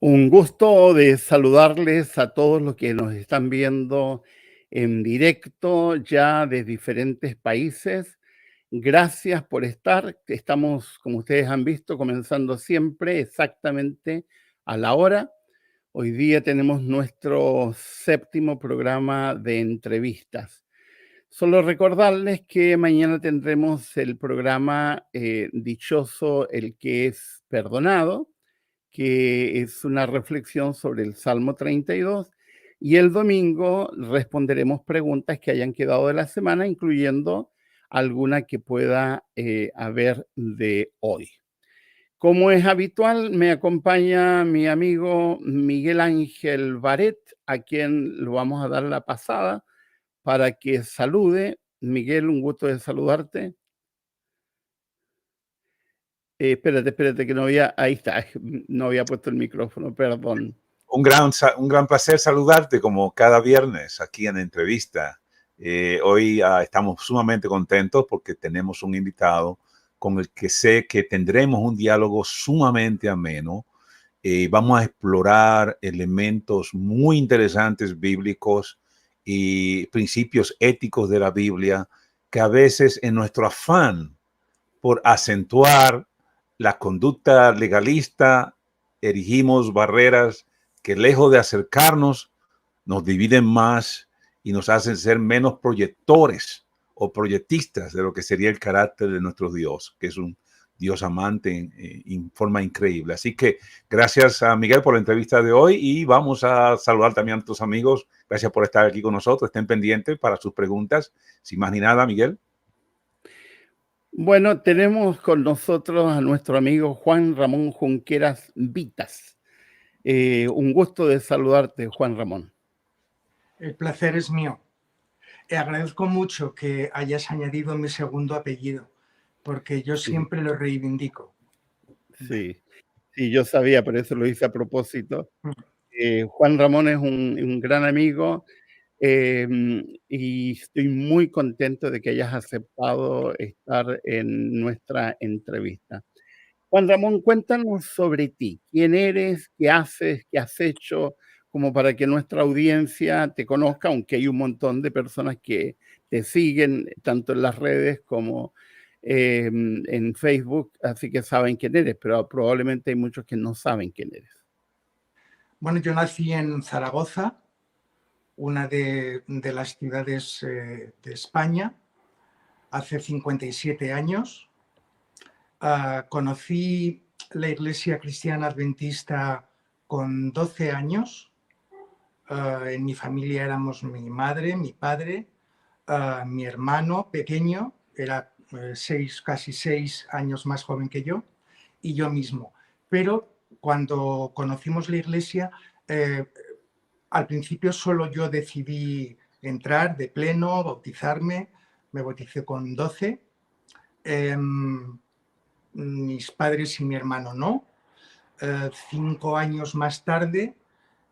Un gusto de saludarles a todos los que nos están viendo en directo ya de diferentes países. Gracias por estar. Estamos, como ustedes han visto, comenzando siempre exactamente a la hora. Hoy día tenemos nuestro séptimo programa de entrevistas. Solo recordarles que mañana tendremos el programa Dichoso el que es perdonado, que es una reflexión sobre el Salmo 32, y el domingo responderemos preguntas que hayan quedado de la semana, incluyendo alguna que pueda haber de hoy. Como es habitual, me acompaña mi amigo Miguel Ángel Baret, a quien lo vamos a dar la pasada para que salude. Miguel, un gusto de saludarte. Espérate, que no había, ahí está, no había puesto el micrófono, perdón. Un gran placer saludarte como cada viernes aquí en Entrevista. Hoy estamos sumamente contentos porque tenemos un invitado con el que sé que tendremos un diálogo sumamente ameno. Vamos a explorar elementos muy interesantes bíblicos y principios éticos de la Biblia que a veces en nuestro afán por acentuar la conducta legalista erigimos barreras que lejos de acercarnos nos dividen más y nos hacen ser menos proyectores o proyectistas de lo que sería el carácter de nuestro Dios, que es un Dios amante en forma increíble. Así que gracias a Miguel por la entrevista de hoy y vamos a saludar también a nuestros amigos. Gracias por estar aquí con nosotros. Estén pendientes para sus preguntas. Sin más ni nada, Miguel. Bueno, tenemos con nosotros a nuestro amigo Juan Ramón Junqueras Vitas. Un gusto de saludarte, Juan Ramón. El placer es mío. Agradezco mucho que hayas añadido mi segundo apellido, porque yo siempre lo reivindico. Sí, yo sabía, por eso lo hice a propósito. Juan Ramón es un gran amigo y estoy muy contento de que hayas aceptado estar en nuestra entrevista. Juan Ramón, cuéntanos sobre ti. ¿Quién eres? ¿Qué haces? ¿Qué has hecho? Como para que nuestra audiencia te conozca, aunque hay un montón de personas que te siguen tanto en las redes como en Facebook, así que saben quién eres, pero probablemente hay muchos que no saben quién eres. Bueno, yo nací en Zaragoza, una de las ciudades de España, hace 57 años. Conocí la Iglesia Cristiana Adventista con 12 años. En mi familia éramos mi madre, mi padre, mi hermano pequeño, era casi 6 años más joven que yo, y yo mismo. Pero cuando conocimos la iglesia, al principio solo yo decidí entrar de pleno, bautizarme. Me bauticé con 12. Mis padres y mi hermano no. 5 años más tarde,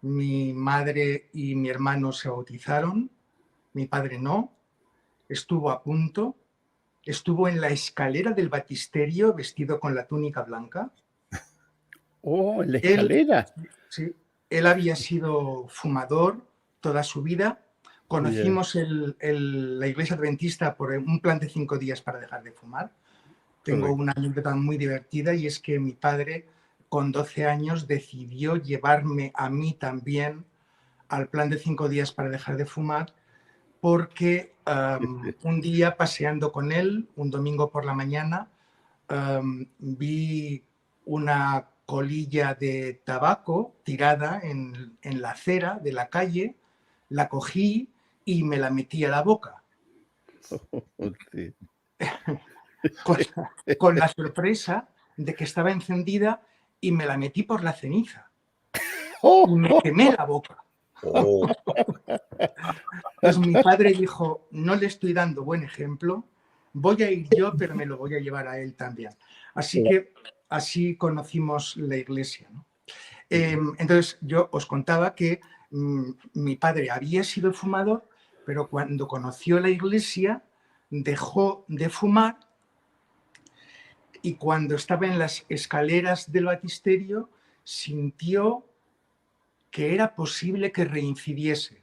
mi madre y mi hermano se bautizaron, mi padre no. Estuvo a punto, estuvo en la escalera del baptisterio vestido con la túnica blanca. Oh, en la escalera. Sí, él había sido fumador toda su vida. Conocimos la iglesia adventista por un plan de 5 días para dejar de fumar. Tengo una anécdota muy divertida y es que mi padre con 12 años decidió llevarme a mí también al plan de 5 días para dejar de fumar porque un día paseando con él, un domingo por la mañana, vi una colilla de tabaco tirada en la acera de la calle, la cogí y me la metí a la boca. Sí. Con la sorpresa de que estaba encendida y me la metí por la ceniza. Y me quemé la boca. Pues mi padre dijo, no le estoy dando buen ejemplo, voy a ir yo, pero me lo voy a llevar a él también. Así que así conocimos la iglesia, ¿no? Entonces yo os contaba que mi padre había sido fumador, pero cuando conoció la iglesia dejó de fumar y cuando estaba en las escaleras del baptisterio sintió que era posible que reincidiese.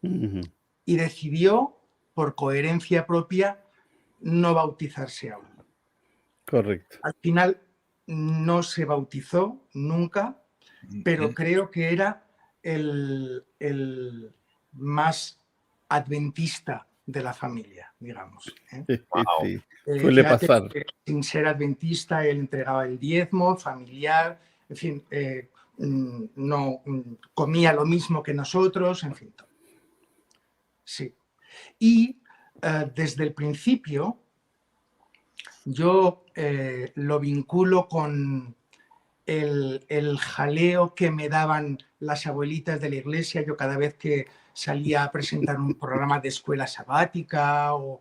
Ujú. Y decidió, por coherencia propia, no bautizarse aún. Correcto. Al final no se bautizó nunca, pero creo que era el más adventista de la familia, digamos. Sí, Wow. sí. Suele Fíjate pasar. que sin ser adventista, él entregaba el diezmo familiar, en fin, no comía lo mismo que nosotros, en fin. Sí. Y desde el principio yo lo vinculo con el jaleo que me daban las abuelitas de la iglesia. Yo cada vez que salía a presentar un programa de escuela sabática o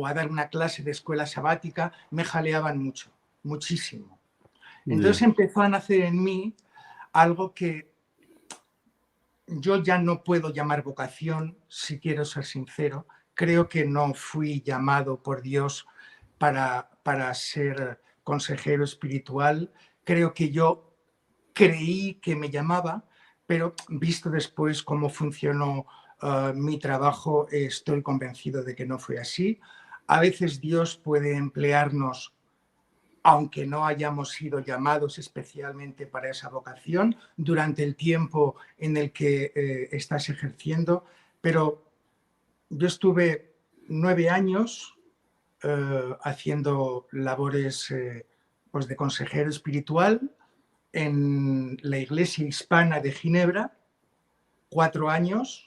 a dar una clase de escuela sabática, me jaleaban mucho, muchísimo. Entonces Ya. empezó a nacer en mí algo que yo ya no puedo llamar vocación, si quiero ser sincero. Creo que no fui llamado por Dios para ser consejero espiritual. Creo que yo creí que me llamaba, pero visto después cómo funcionó mi trabajo, estoy convencido de que no fue así. A veces Dios puede emplearnos aunque no hayamos sido llamados especialmente para esa vocación, durante el tiempo en el que estás ejerciendo. Pero yo estuve 9 años haciendo labores pues de consejero espiritual en la Iglesia Hispana de Ginebra, 4 años,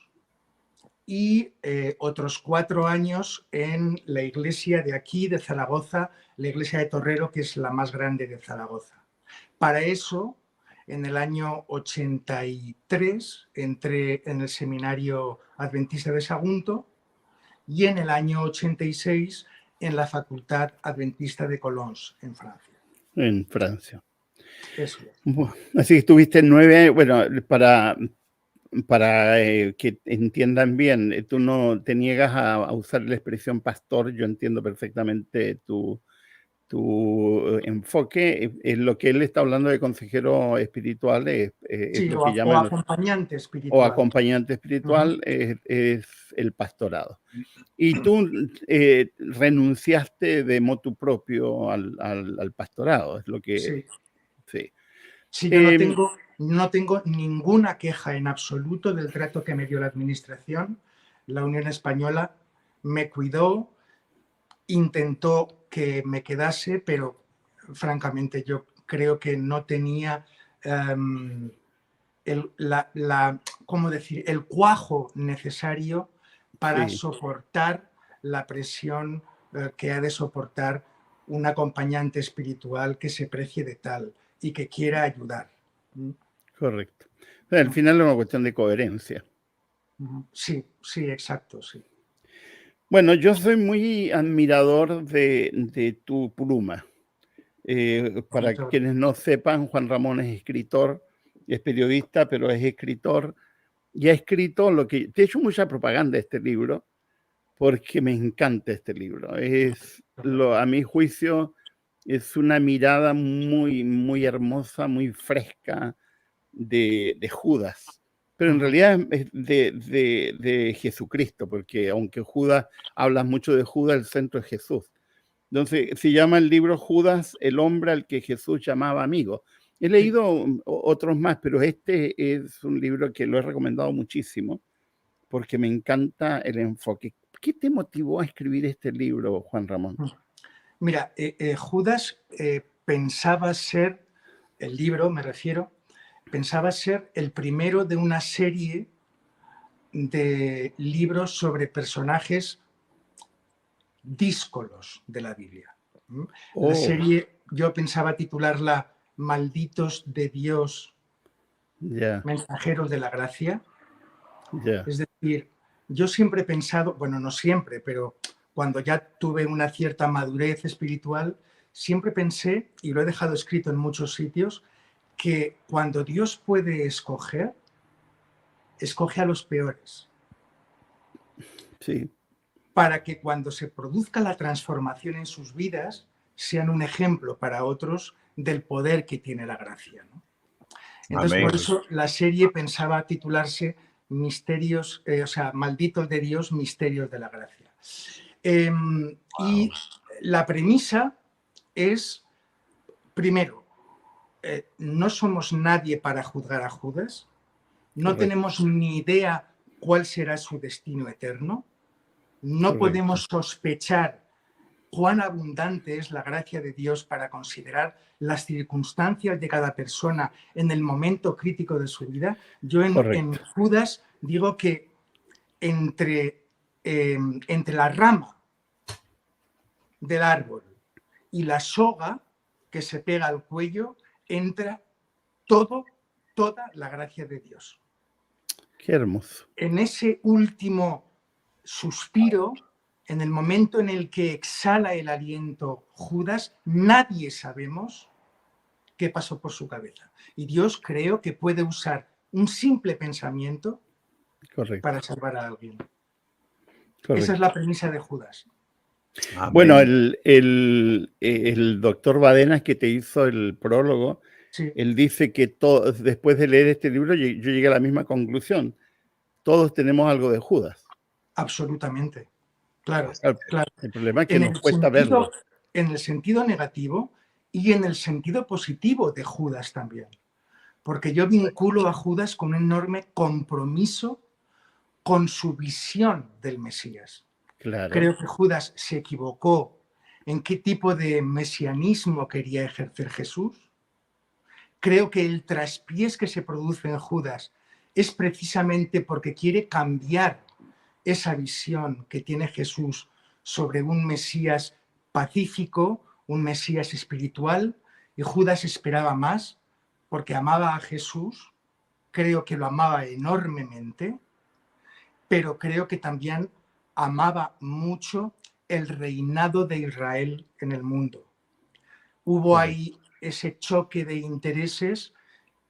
y otros 4 años en la iglesia de aquí, de Zaragoza, la iglesia de Torrero, que es la más grande de Zaragoza. Para eso, en el año 83, entré en el seminario adventista de Sagunto y en el año 86 en la Facultad Adventista de Colons, en Francia. En Francia. Eso es. Bueno, así que estuviste 9 años. Bueno, para que entiendan bien, tú no te niegas a usar la expresión pastor. Yo entiendo perfectamente tu enfoque. En lo que él está hablando de consejero espiritual es Sí, lo que o llaman acompañante o espiritual. acompañante espiritual, es el pastorado. Y tú renunciaste de motu propio al pastorado, es lo que... Sí. Sí. Sí, yo no tengo ninguna queja en absoluto del trato que me dio la Administración. La Unión Española me cuidó, intentó que me quedase, pero francamente yo creo que no tenía ¿cómo decir?, el cuajo necesario para Sí, soportar la presión que ha de soportar un acompañante espiritual que se precie de tal y que quiera ayudar. correcto. O sea, al final es una cuestión de coherencia. Sí, sí, exacto, sí. Bueno, yo soy muy admirador de tu pluma. Para Muchas quienes no sepan, Juan Ramón es escritor, es periodista, pero es escritor y ha escrito lo que... Te he hecho mucha propaganda de este libro porque me encanta este libro. A mi juicio, es una mirada muy, muy hermosa, muy fresca de Judas. Pero en realidad es de Jesucristo, porque aunque Judas, hablas mucho de Judas, el centro es Jesús. Entonces, se llama el libro Judas, el hombre al que Jesús llamaba amigo. He leído otros más, pero este es un libro que lo he recomendado muchísimo porque me encanta el enfoque. ¿Qué te motivó a escribir este libro, Juan Ramón? Mira, Judas pensaba ser, el libro me refiero, pensaba ser el primero de una serie de libros sobre personajes díscolos de la Biblia. La serie yo pensaba titularla Malditos de Dios, mensajeros de la gracia. Es decir, yo siempre he pensado, bueno, no siempre, pero cuando ya tuve una cierta madurez espiritual, siempre pensé, y lo he dejado escrito en muchos sitios, que cuando Dios puede escoger, escoge a los peores. Sí. Para que cuando se produzca la transformación en sus vidas, sean un ejemplo para otros del poder que tiene la gracia, ¿no? Entonces, por Amén. eso la serie pensaba titularse Misterios, Malditos de Dios, Misterios de la Gracia. Y la premisa es, primero, no somos nadie para juzgar a Judas, no Correcto. tenemos ni idea cuál será su destino eterno, no Correcto. podemos sospechar cuán abundante es la gracia de Dios para considerar las circunstancias de cada persona en el momento crítico de su vida. Yo en Judas digo que entre la rama del árbol y la soga que se pega al cuello entra toda la gracia de Dios. Qué hermoso. En ese último suspiro, en el momento en el que exhala el aliento Judas, nadie sabemos qué pasó por su cabeza. Y Dios creo que puede usar un simple pensamiento para salvar a alguien. Correcto. Esa es la premisa de Judas. Amén. Bueno, el doctor Badenas, que te hizo el prólogo, Sí. él dice que después de leer este libro yo llegué a la misma conclusión. Todos tenemos algo de Judas. Absolutamente. Claro. El problema es que nos cuesta verlo. En el sentido negativo y en el sentido positivo de Judas también. Porque yo vinculo a Judas con un enorme compromiso con su visión del Mesías. Claro. Creo que Judas se equivocó en qué tipo de mesianismo quería ejercer Jesús. Creo que el traspiés que se produce en Judas es precisamente porque quiere cambiar esa visión que tiene Jesús sobre un Mesías pacífico, un Mesías espiritual, y Judas esperaba más porque amaba a Jesús, creo que lo amaba enormemente, pero creo que también amaba mucho el reinado de Israel en el mundo. Hubo ahí ese choque de intereses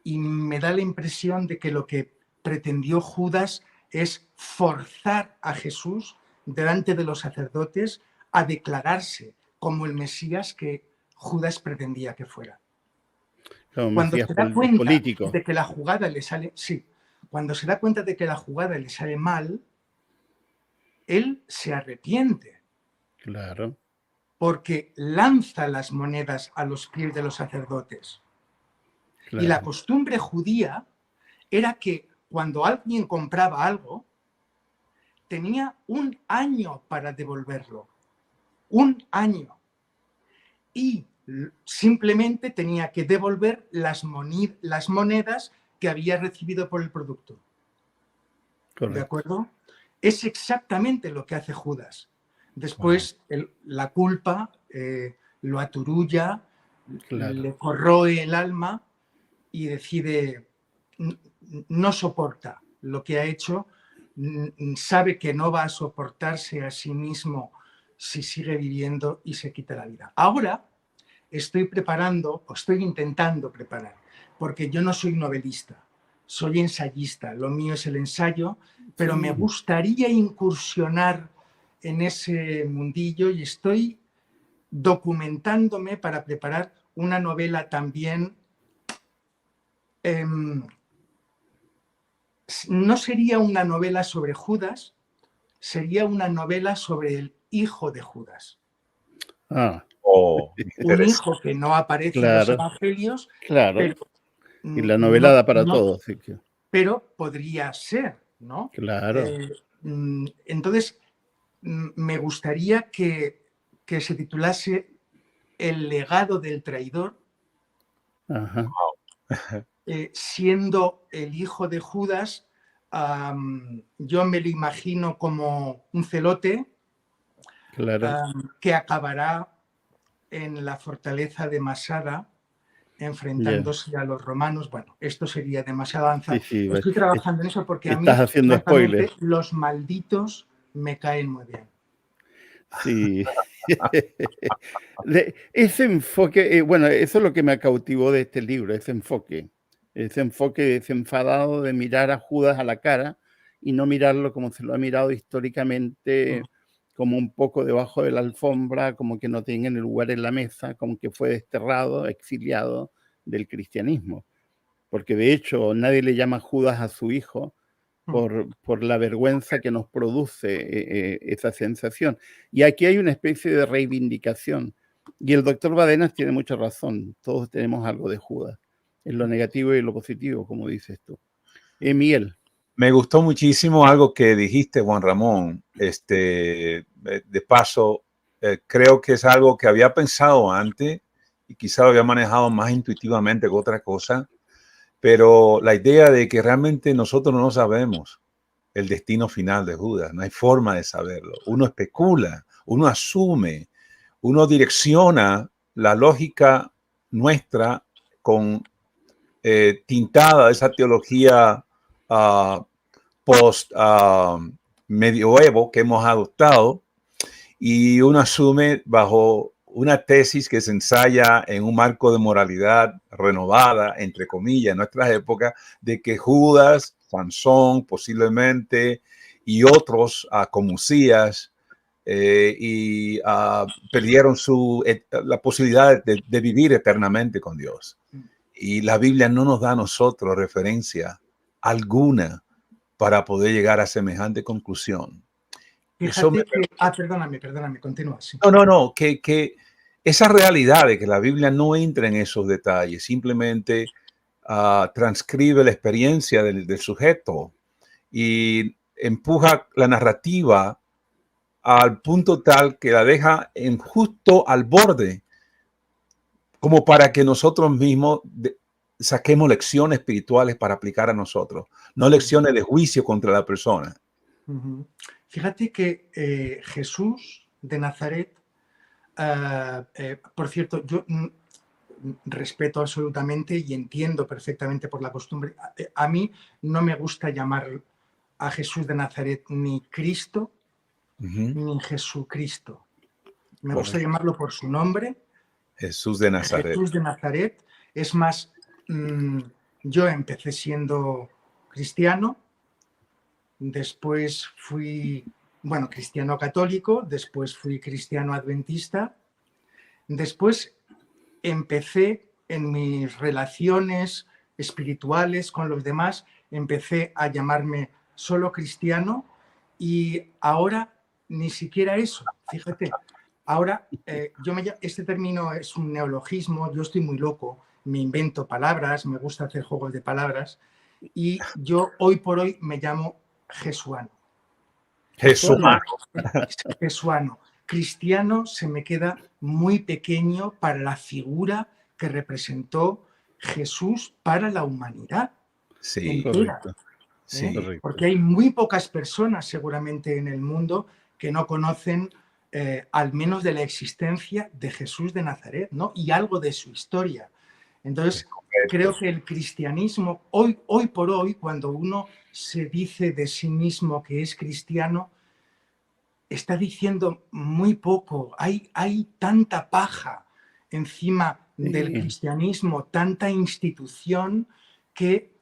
y me da la impresión de que lo que pretendió Judas es forzar a Jesús delante de los sacerdotes a declararse como el Mesías que Judas pretendía que fuera. Cuando se da cuenta de que la jugada le sale, cuando se da cuenta de que la jugada le sale mal, él se arrepiente. Claro. Porque lanza las monedas a los pies de los sacerdotes. Claro. Y la costumbre judía era que cuando alguien compraba algo, tenía 1 año para devolverlo. 1 año. Y simplemente tenía que devolver las monedas que había recibido por el producto. Correcto. ¿De acuerdo? Es exactamente lo que hace Judas. Después la culpa lo aturulla, le corroe el alma y decide, no soporta lo que ha hecho, sabe que no va a soportarse a sí mismo si sigue viviendo y se quita la vida. Ahora estoy intentando preparar, porque yo no soy novelista, soy ensayista, lo mío es el ensayo, pero me gustaría incursionar en ese mundillo y estoy documentándome para preparar una novela también. No sería una novela sobre Judas, sería una novela sobre el hijo de Judas. Un hijo que no aparece en los evangelios, pero, y la novela da para todo. Sí. Pero podría ser, ¿no? Claro. Entonces, me gustaría que se titulase El legado del traidor, siendo el hijo de Judas, yo me lo imagino como un celote que acabará en la fortaleza de Masada enfrentándose a los romanos. Bueno, esto sería demasiado avanzado. Estoy trabajando en eso porque a mí los malditos me caen muy bien. Sí. Ese enfoque, bueno, eso es lo que me cautivó de este libro, ese enfoque desenfadado de mirar a Judas a la cara y no mirarlo como se lo ha mirado históricamente, como un poco debajo de la alfombra, como que no tiene lugar en la mesa, como que fue desterrado, exiliado del cristianismo. porque de hecho nadie le llama Judas a su hijo por la vergüenza que nos produce esa sensación. Y aquí hay una especie de reivindicación. Y el doctor Badenas tiene mucha razón. Todos tenemos algo de Judas, en lo negativo y en lo positivo, como dices tú. Miguel. Me gustó muchísimo algo que dijiste, Juan Ramón. De paso, creo que es algo que había pensado antes y quizá lo había manejado más intuitivamente que otra cosa, pero la idea de que realmente nosotros no sabemos el destino final de Judas, no hay forma de saberlo. Uno especula, uno asume, uno direcciona la lógica nuestra con tintada esa teología post medioevo que hemos adoptado, y uno asume bajo una tesis que se ensaya en un marco de moralidad renovada, entre comillas, en nuestras épocas, de que Judas, Sansón posiblemente y otros como Usías perdieron la posibilidad de vivir eternamente con Dios. Y la Biblia no nos da a nosotros referencia alguna para poder llegar a semejante conclusión. Fíjate que... perdóname, continúa. Sí. No, que esa realidad de que la Biblia no entra en esos detalles, simplemente transcribe la experiencia del sujeto y empuja la narrativa al punto tal que la deja justo al borde, como para que nosotros mismos saquemos lecciones espirituales para aplicar a nosotros, no lecciones de juicio contra la persona. Fíjate que Jesús de Nazaret, por cierto, yo respeto absolutamente y entiendo perfectamente por la costumbre. A mí no me gusta llamar a Jesús de Nazaret ni Cristo ni Jesucristo. Me gusta llamarlo por su nombre. Jesús de Nazaret. Jesús de Nazaret. Es más, yo empecé siendo cristiano, después fui, cristiano católico, después fui cristiano adventista, después empecé en mis relaciones espirituales con los demás, empecé a llamarme solo cristiano y ahora ni siquiera eso, fíjate. Ahora, este término es un neologismo, yo estoy muy loco, me invento palabras, me gusta hacer juegos de palabras y yo hoy por hoy me llamo jesuano. Jesuano. Cristiano se me queda muy pequeño para la figura que representó Jesús para la humanidad. Sí, correcto. Sí, correcto. Porque hay muy pocas personas seguramente en el mundo que no conocen al menos de la existencia de Jesús de Nazaret, ¿no? Y algo de su historia. Entonces, creo que el cristianismo, hoy por hoy, cuando uno se dice de sí mismo que es cristiano, está diciendo muy poco. Hay tanta paja encima del cristianismo, tanta institución que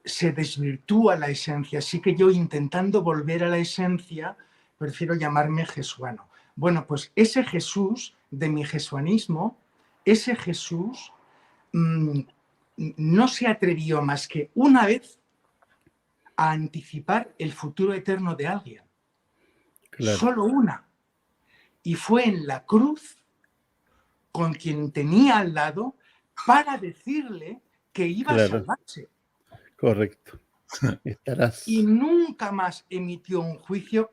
se desvirtúa la esencia. Así que yo, intentando volver a la esencia, prefiero llamarme jesuano. Bueno, pues ese Jesús de mi jesuanismo, ese Jesús no se atrevió más que una vez a anticipar el futuro eterno de alguien. Claro. Solo una. Y fue en la cruz con quien tenía al lado para decirle que iba a salvarse. Correcto. Estarás. Y nunca más emitió un juicio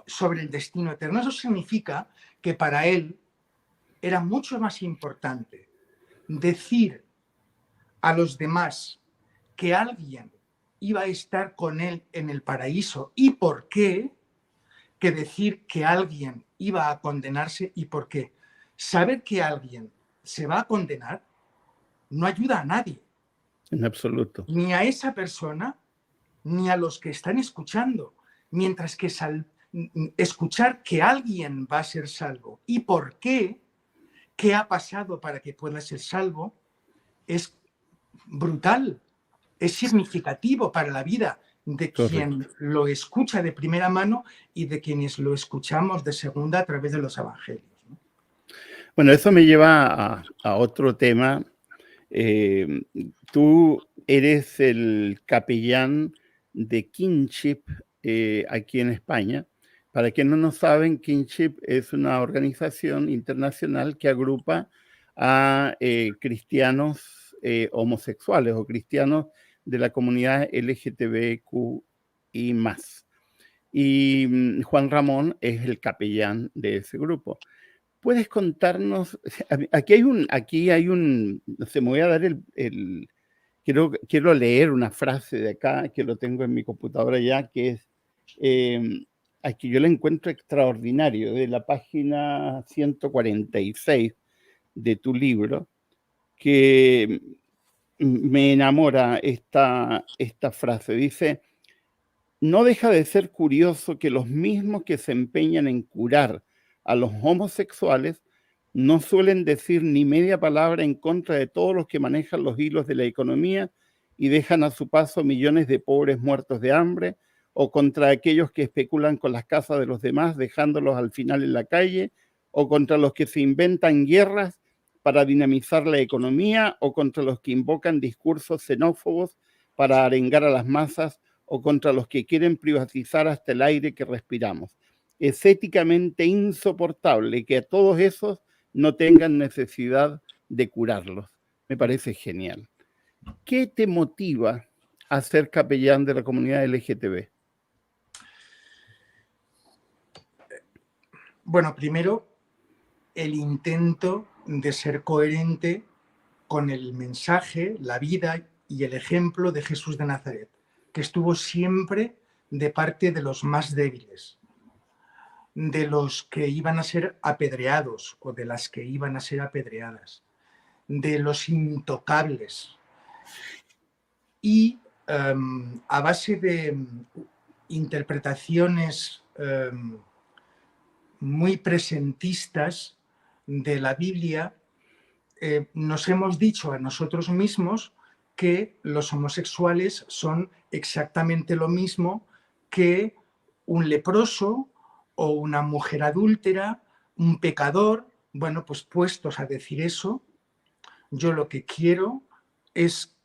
sobre el destino eterno. Eso significa que para él era mucho más importante decir a los demás que alguien iba a estar con él en el paraíso y por qué, que decir que alguien iba a condenarse y por qué. Saber que alguien se va a condenar no ayuda a nadie. En absoluto. Ni a esa persona, ni a los que están escuchando. Mientras que escuchar que alguien va a ser salvo y por qué ha pasado para que pueda ser salvo, es brutal, es significativo para la vida de quien lo escucha de primera mano y de quienes lo escuchamos de segunda a través de los evangelios, ¿no? Bueno, eso me lleva a otro tema. Tú eres el capellán de Kinship aquí en España. Para quienes no saben, Kinship es una organización internacional que agrupa a cristianos homosexuales o cristianos de la comunidad LGTBQI+. Y Juan Ramón es el capellán de ese grupo. ¿Puedes contarnos? Aquí hay un, no sé, me voy a dar quiero leer una frase de acá, que lo tengo en mi computadora ya, que es, aquí yo la encuentro extraordinario, de la página 146 de tu libro, que me enamora esta frase. Dice: no deja de ser curioso que los mismos que se empeñan en curar a los homosexuales no suelen decir ni media palabra en contra de todos los que manejan los hilos de la economía y dejan a su paso millones de pobres muertos de hambre, o contra aquellos que especulan con las casas de los demás, dejándolos al final en la calle, o contra los que se inventan guerras para dinamizar la economía, o contra los que invocan discursos xenófobos para arengar a las masas, o contra los que quieren privatizar hasta el aire que respiramos. Es éticamente insoportable que a todos esos no tengan necesidad de curarlos. Me parece genial. ¿Qué te motiva a ser capellán de la comunidad LGTB? Bueno, primero, el intento de ser coherente con el mensaje, la vida y el ejemplo de Jesús de Nazaret, que estuvo siempre de parte de los más débiles, de los que iban a ser apedreados o de las que iban a ser apedreadas, de los intocables. Y a base de interpretaciones muy presentistas de la Biblia, nos hemos dicho a nosotros mismos que los homosexuales son exactamente lo mismo que un leproso o una mujer adúltera, un pecador. Bueno, pues puestos a decir eso, yo lo que quiero es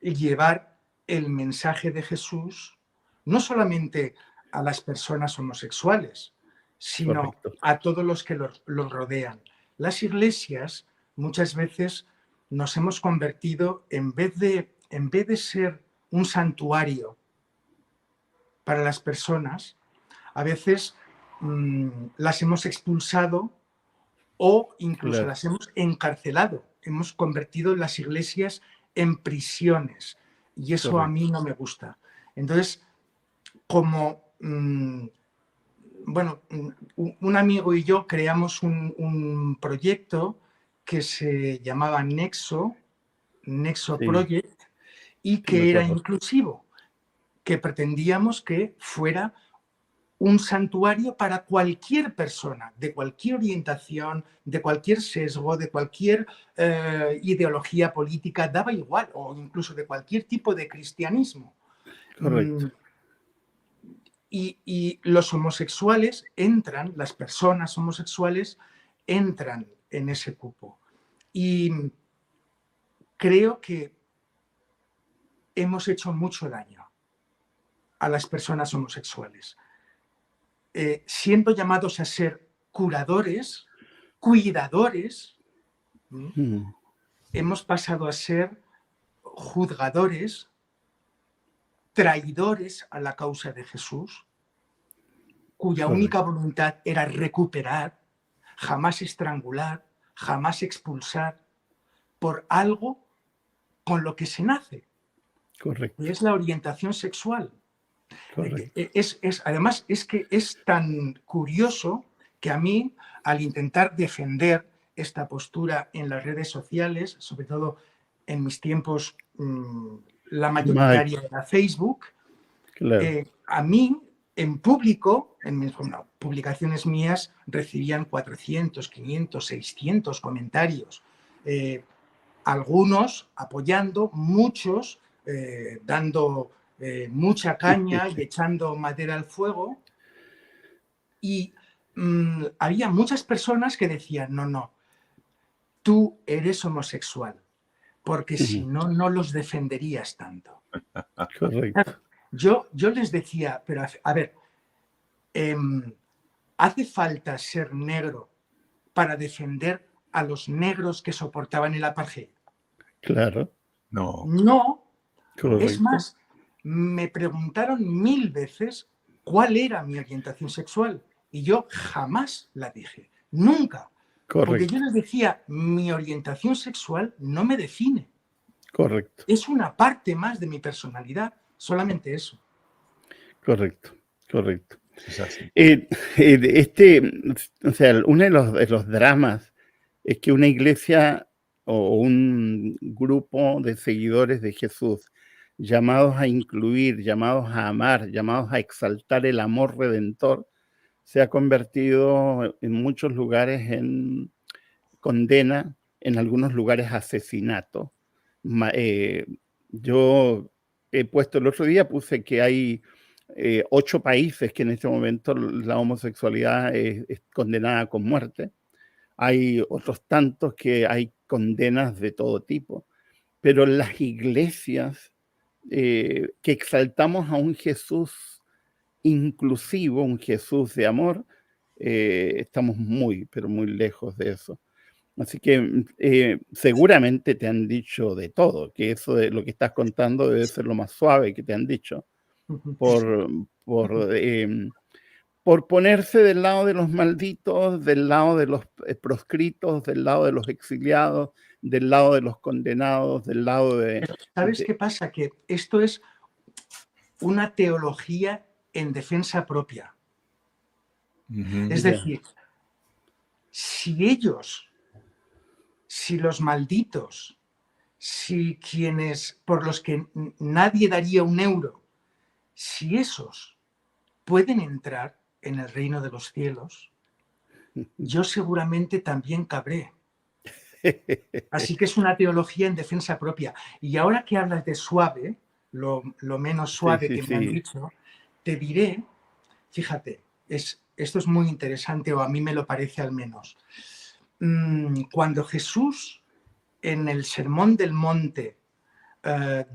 llevar el mensaje de Jesús no solamente a las personas homosexuales, sino Correcto. a todos los que los rodean. Las iglesias muchas veces nos hemos convertido, en vez de ser un santuario para las personas, a veces las hemos expulsado o incluso Claro. las hemos encarcelado. Hemos convertido las iglesias en prisiones y eso Correcto. a mí no me gusta. Entonces, como bueno, un amigo y yo creamos un proyecto que se llamaba Nexo Sí, Project, y sí me que era acuerdo. inclusivo, que pretendíamos que fuera un santuario para cualquier persona, de cualquier orientación, de cualquier sesgo, de cualquier ideología política, daba igual, o incluso de cualquier tipo de cristianismo. Correcto. Y los homosexuales entran, las personas homosexuales entran en ese cupo. Y creo que hemos hecho mucho daño a las personas homosexuales, siendo llamados a ser curadores, cuidadores, hemos pasado a ser juzgadores, traidores a la causa de Jesús, cuya única voluntad era recuperar, jamás estrangular, jamás expulsar, por algo con lo que se nace. Correcto. Y es la orientación sexual. Correcto. Además, es que es tan curioso que a mí, al intentar defender esta postura en las redes sociales, sobre todo en mis tiempos, la mayoritaria era Facebook, Claro. a mí, en público, en mis publicaciones mías, recibían 400, 500, 600 comentarios. Algunos apoyando, muchos dando mucha caña y echando madera al fuego. Y había muchas personas que decían, no, tú eres homosexual, porque si no, no los defenderías tanto. Correcto. Yo les decía, pero a ver, ¿hace falta ser negro para defender a los negros que soportaban el apartheid? Claro. No. No. Correcto. Es más, me preguntaron 1000 veces cuál era mi orientación sexual y yo jamás la dije, nunca. Porque Correcto. yo les decía, mi orientación sexual no me define. Correcto. Es una parte más de mi personalidad, solamente eso. Correcto. Correcto. Es así. O sea, uno de los dramas es que una iglesia o un grupo de seguidores de Jesús, llamados a incluir, llamados a amar, llamados a exaltar el amor redentor, se ha convertido en muchos lugares en condena, en algunos lugares asesinato. Yo he puesto el otro día, puse que hay 8 países que en este momento la homosexualidad es condenada con muerte. Hay otros tantos que hay condenas de todo tipo. Pero las iglesias que exaltamos a un Jesús inclusivo, un Jesús de amor, estamos muy, pero muy lejos de eso. Así que seguramente te han dicho de todo, que eso de lo que estás contando debe ser lo más suave que te han dicho, por ponerse del lado de los malditos, del lado de los proscritos, del lado de los exiliados, del lado de los condenados, del lado de... ¿Sabes qué pasa? Que esto es una teología en defensa propia. Es decir, si los malditos, si quienes por los que nadie daría un euro, si esos pueden entrar en el reino de los cielos, yo seguramente también cabré. Así que es una teología en defensa propia. Y ahora que hablas de suave, lo menos suave que me han dicho, te diré, fíjate, esto es muy interesante, o a mí me lo parece al menos. Cuando Jesús en el Sermón del Monte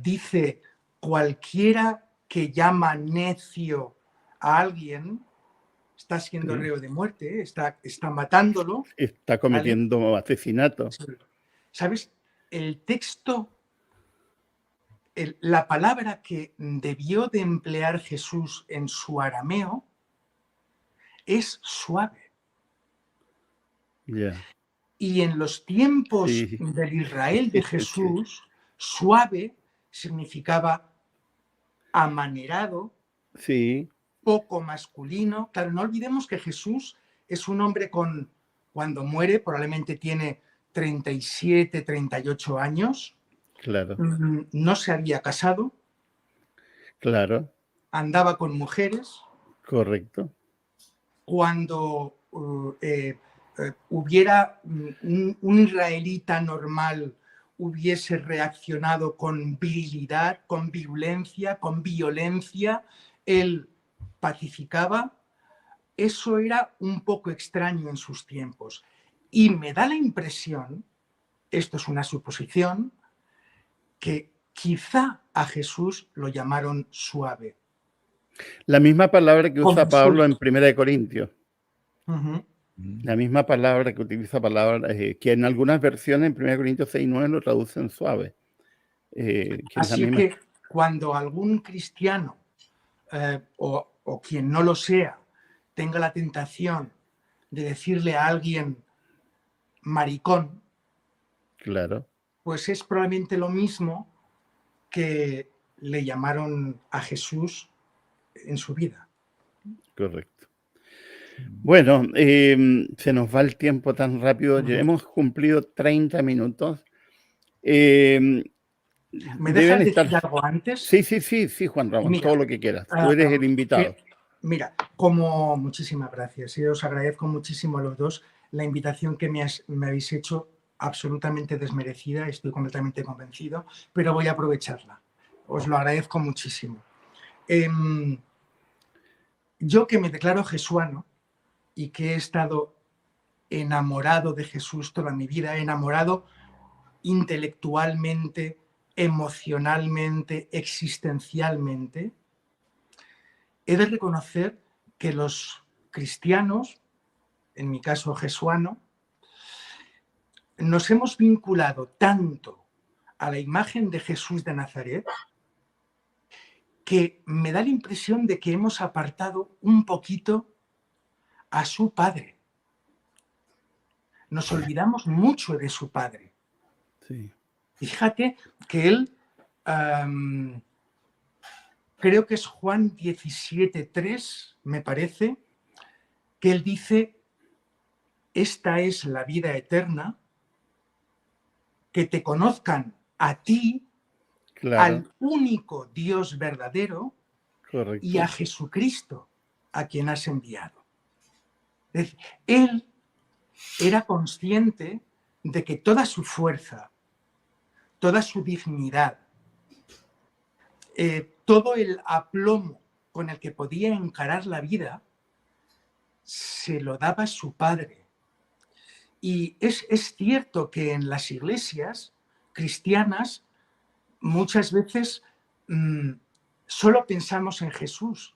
dice, cualquiera que llama necio a alguien está siendo reo de muerte, está matándolo. Está cometiendo asesinato. ¿Sabes? El texto, la palabra que debió de emplear Jesús en su arameo es suave. Yeah. Y en los tiempos del Israel de Jesús, suave significaba amanerado, poco masculino. Claro, no olvidemos que Jesús es un hombre cuando muere, probablemente tiene 37, 38 años. Claro. No se había casado. Claro. Andaba con mujeres. Correcto. Cuando hubiera un israelita normal, hubiese reaccionado con virilidad, con virulencia, con violencia, él pacificaba. Eso era un poco extraño en sus tiempos. Y me da la impresión, esto es una suposición, que quizá a Jesús lo llamaron suave. La misma palabra que usa Pablo en 1 Corintios. La misma palabra que utiliza que en algunas versiones en 1 Corintios 6:9 lo traducen suave. Así que cuando algún cristiano o quien no lo sea tenga la tentación de decirle a alguien maricón, claro, pues es probablemente lo mismo que le llamaron a Jesús en su vida. Correcto. Bueno, se nos va el tiempo tan rápido. Ya hemos cumplido 30 minutos. ¿Me dejas decir algo antes? Sí, Juan Ramón, mira, todo lo que quieras. Tú eres el invitado. Mira, muchísimas gracias. Os agradezco muchísimo a los dos la invitación que me habéis hecho, absolutamente desmerecida, estoy completamente convencido, pero voy a aprovecharla. Os lo agradezco muchísimo. Yo que me declaro jesuano y que he estado enamorado de Jesús toda mi vida, enamorado intelectualmente, emocionalmente, existencialmente, he de reconocer que los cristianos, en mi caso jesuano, nos hemos vinculado tanto a la imagen de Jesús de Nazaret que me da la impresión de que hemos apartado un poquito a su padre. Nos olvidamos mucho de su padre. Sí. Y fíjate que él, creo que es Juan 17:3, me parece, que él dice, esta es la vida eterna, que te conozcan a ti, Claro, al único Dios verdadero y correcto. a Jesucristo, a quien has enviado. Es decir, él era consciente de que toda su fuerza, toda su dignidad, todo el aplomo con el que podía encarar la vida, se lo daba su padre. Y es cierto que en las iglesias cristianas muchas veces solo pensamos en Jesús,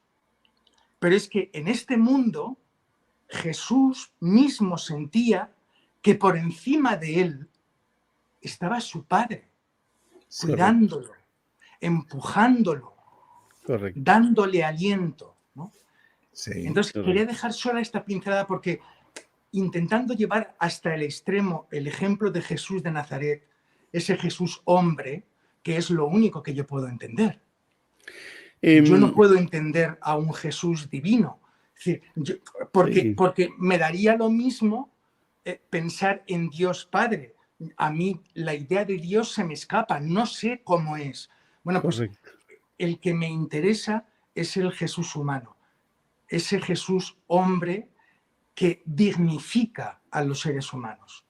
pero es que en este mundo Jesús mismo sentía que por encima de él estaba su padre, cuidándolo, empujándolo, Correcto. dándole aliento, ¿no? Sí. Entonces correcto. quería dejar sola esta pincelada porque intentando llevar hasta el extremo el ejemplo de Jesús de Nazaret, ese Jesús hombre, que es lo único que yo puedo entender. Yo no puedo entender a un Jesús divino. Es decir, Sí. porque me daría lo mismo pensar en Dios Padre. A mí la idea de Dios se me escapa, no sé cómo es. Bueno, pues Correcto. el que me interesa es el Jesús humano, ese Jesús hombre que dignifica a los seres humanos.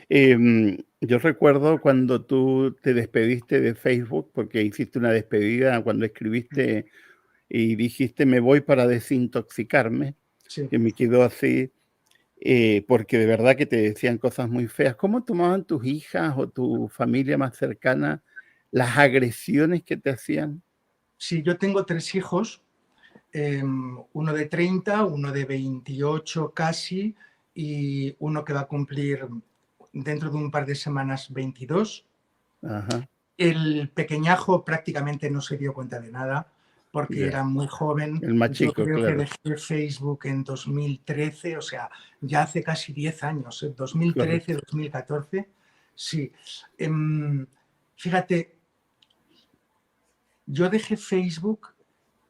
Yo recuerdo cuando tú te despediste de Facebook, porque hiciste una despedida cuando escribiste y dijiste, me voy para desintoxicarme, Sí. que me quedó así, porque de verdad que te decían cosas muy feas. ¿Cómo tomaban tus hijas o tu familia más cercana las agresiones que te hacían? Sí, yo tengo 3 hijos, uno de 30, uno de 28 casi, y uno que va a cumplir dentro de un par de semanas 22. Ajá, El pequeñajo prácticamente no se dio cuenta de nada porque ya. era muy joven. El más Yo chico, creo que claro. dejé Facebook en 2013, o sea, ya hace casi 10 años, 2013, Correcto. 2014. Sí. Fíjate, yo dejé Facebook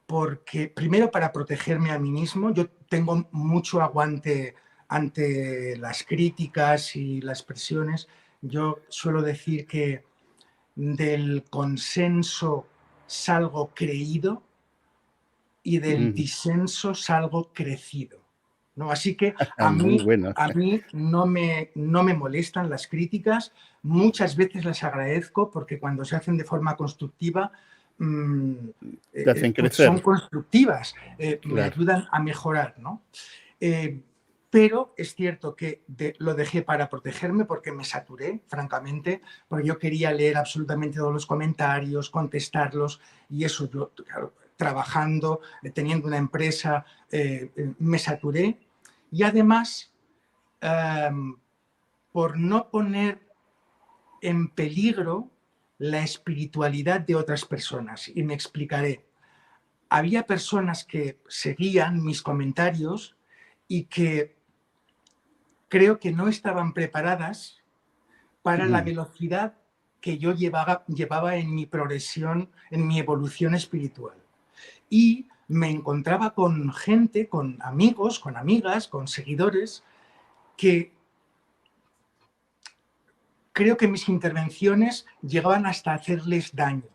porque, primero, para protegerme a mí mismo. Yo tengo mucho aguante ante las críticas y las presiones. Yo suelo decir que del consenso salgo creído y del disenso salgo crecido, ¿no? Así que a Muy mí, bueno. no me molestan las críticas, muchas veces las agradezco porque cuando se hacen de forma constructiva, Te hacen pues son crecer. constructivas, me Claro. ayudan a mejorar, ¿no? Pero es cierto que lo dejé para protegerme porque me saturé, francamente, porque yo quería leer absolutamente todos los comentarios, contestarlos, y eso yo, claro, trabajando, teniendo una empresa, me saturé. Y además, por no poner en peligro la espiritualidad de otras personas. Y me explicaré. Había personas que seguían mis comentarios y que creo que no estaban preparadas para la velocidad que yo llevaba en mi progresión, en mi evolución espiritual. Y me encontraba con gente, con amigos, con amigas, con seguidores, que creo que mis intervenciones llegaban hasta hacerles daño,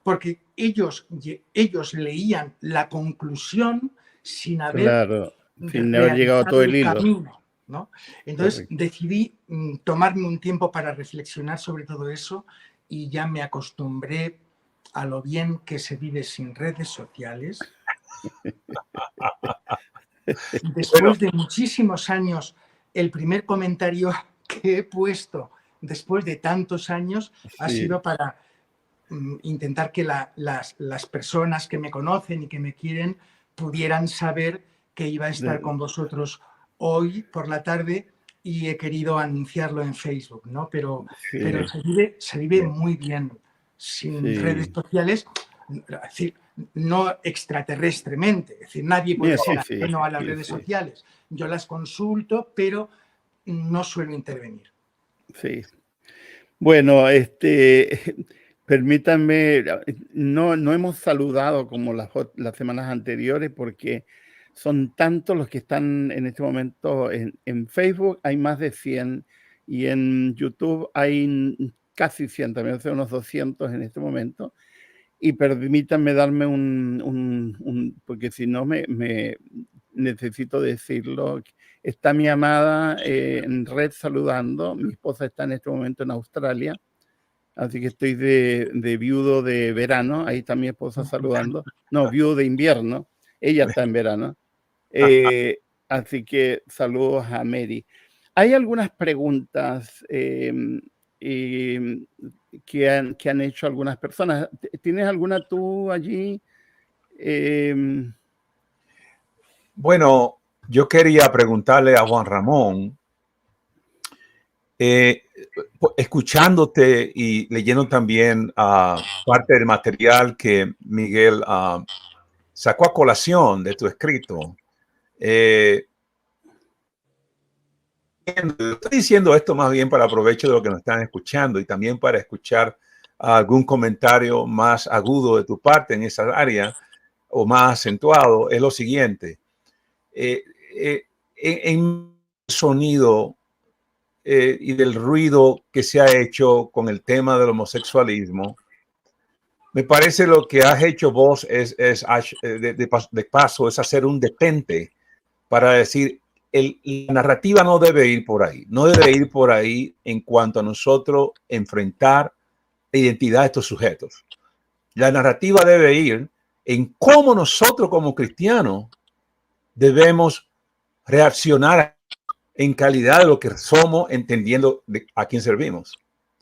porque ellos leían la conclusión sin haber Claro, sin haber llegado a todo realizado el el hilo. camino, ¿no? Entonces Correcto. decidí tomarme un tiempo para reflexionar sobre todo eso y ya me acostumbré a lo bien que se vive sin redes sociales. Bueno, Después de muchísimos años, el primer comentario que he puesto después de tantos años, ha Sí, sido para intentar que las personas que me conocen y que me quieren pudieran saber que iba a estar de- con vosotros hoy por la tarde y he querido anunciarlo en Facebook, ¿no? Pero sí, se vive muy bien sin redes sí. sociales, es decir, no extraterrestremente, es decir, nadie puede Sí, ser sí, ajeno a las sí, redes sí, sociales. Yo las consulto, pero no suelo intervenir. sí. Bueno, permítanme, no hemos saludado como las semanas anteriores porque son tantos los que están en este momento en Facebook, hay más de 100 y en YouTube hay casi 100, también hace unos 200 en este momento. Y permítanme darme porque si no me necesito decirlo. Está mi amada en red saludando. Mi esposa está en este momento en Australia, así que estoy de viudo de verano. Ahí está mi esposa saludando. No, viudo de invierno. Ella está en verano. Así que saludos a Mary. Hay algunas preguntas que han hecho algunas personas. ¿Tienes alguna tú allí? Bueno, yo quería preguntarle a Juan Ramón, eh, escuchándote y leyendo también parte del material que Miguel sacó a colación de tu escrito. Estoy diciendo esto más bien para provecho de lo que nos están escuchando y también para escuchar algún comentario más agudo de tu parte en esa área o más acentuado. Es lo siguiente. Eh, en sonido y del ruido que se ha hecho con el tema del homosexualismo, me parece lo que has hecho vos de paso es hacer un detente para decir, la narrativa no debe ir por ahí, no debe ir por ahí en cuanto a nosotros enfrentar la identidad de estos sujetos. La narrativa debe ir en cómo nosotros como cristianos debemos reaccionar en calidad de lo que somos, entendiendo a quién servimos.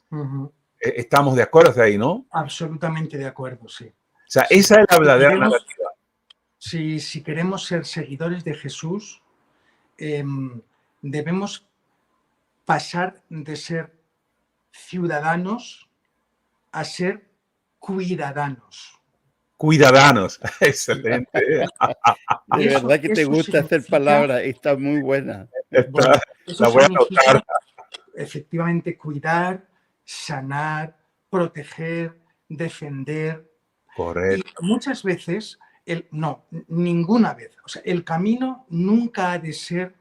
Uh-huh. Estamos de acuerdo de ahí, ¿no? Absolutamente de acuerdo, sí. O sea, Sí. esa es la verdadera narrativa. Si queremos ser seguidores de Jesús, debemos pasar de ser ciudadanos a ser cuidadanos. Cuidadanos. Excelente. De verdad que te Eso gusta hacer significa, palabras. Está muy buena. bueno, eso La voy a significa anotar. efectivamente cuidar, sanar, proteger, defender. Y Correcto. muchas veces, no, ninguna vez. O sea, el camino nunca ha de ser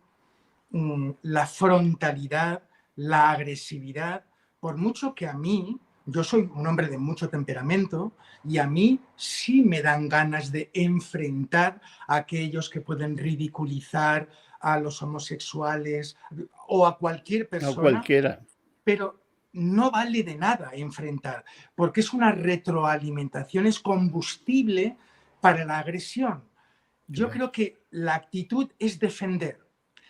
la frontalidad, la agresividad, por mucho que a mí, yo soy un hombre de mucho temperamento y a mí sí me dan ganas de enfrentar a aquellos que pueden ridiculizar a los homosexuales o a cualquier No persona, cualquiera. pero no vale de nada enfrentar, porque es una retroalimentación, es combustible para la agresión. Yo creo que la actitud es defender.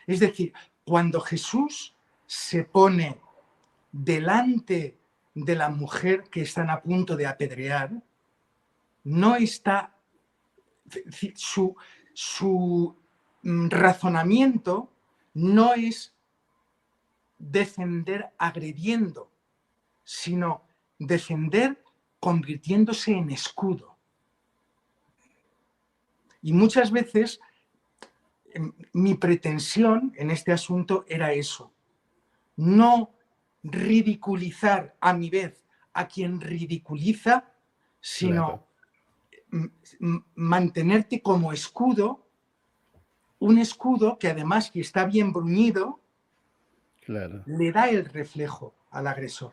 Es decir, cuando Jesús se pone delante de la mujer que están a punto de apedrear, no está su razonamiento no es defender agrediendo, sino defender convirtiéndose en escudo. Y muchas veces mi pretensión en este asunto era eso, no ridiculizar a mi vez a quien ridiculiza, sino mantenerte como escudo, un escudo que además, que está bien bruñido, le da el reflejo al agresor.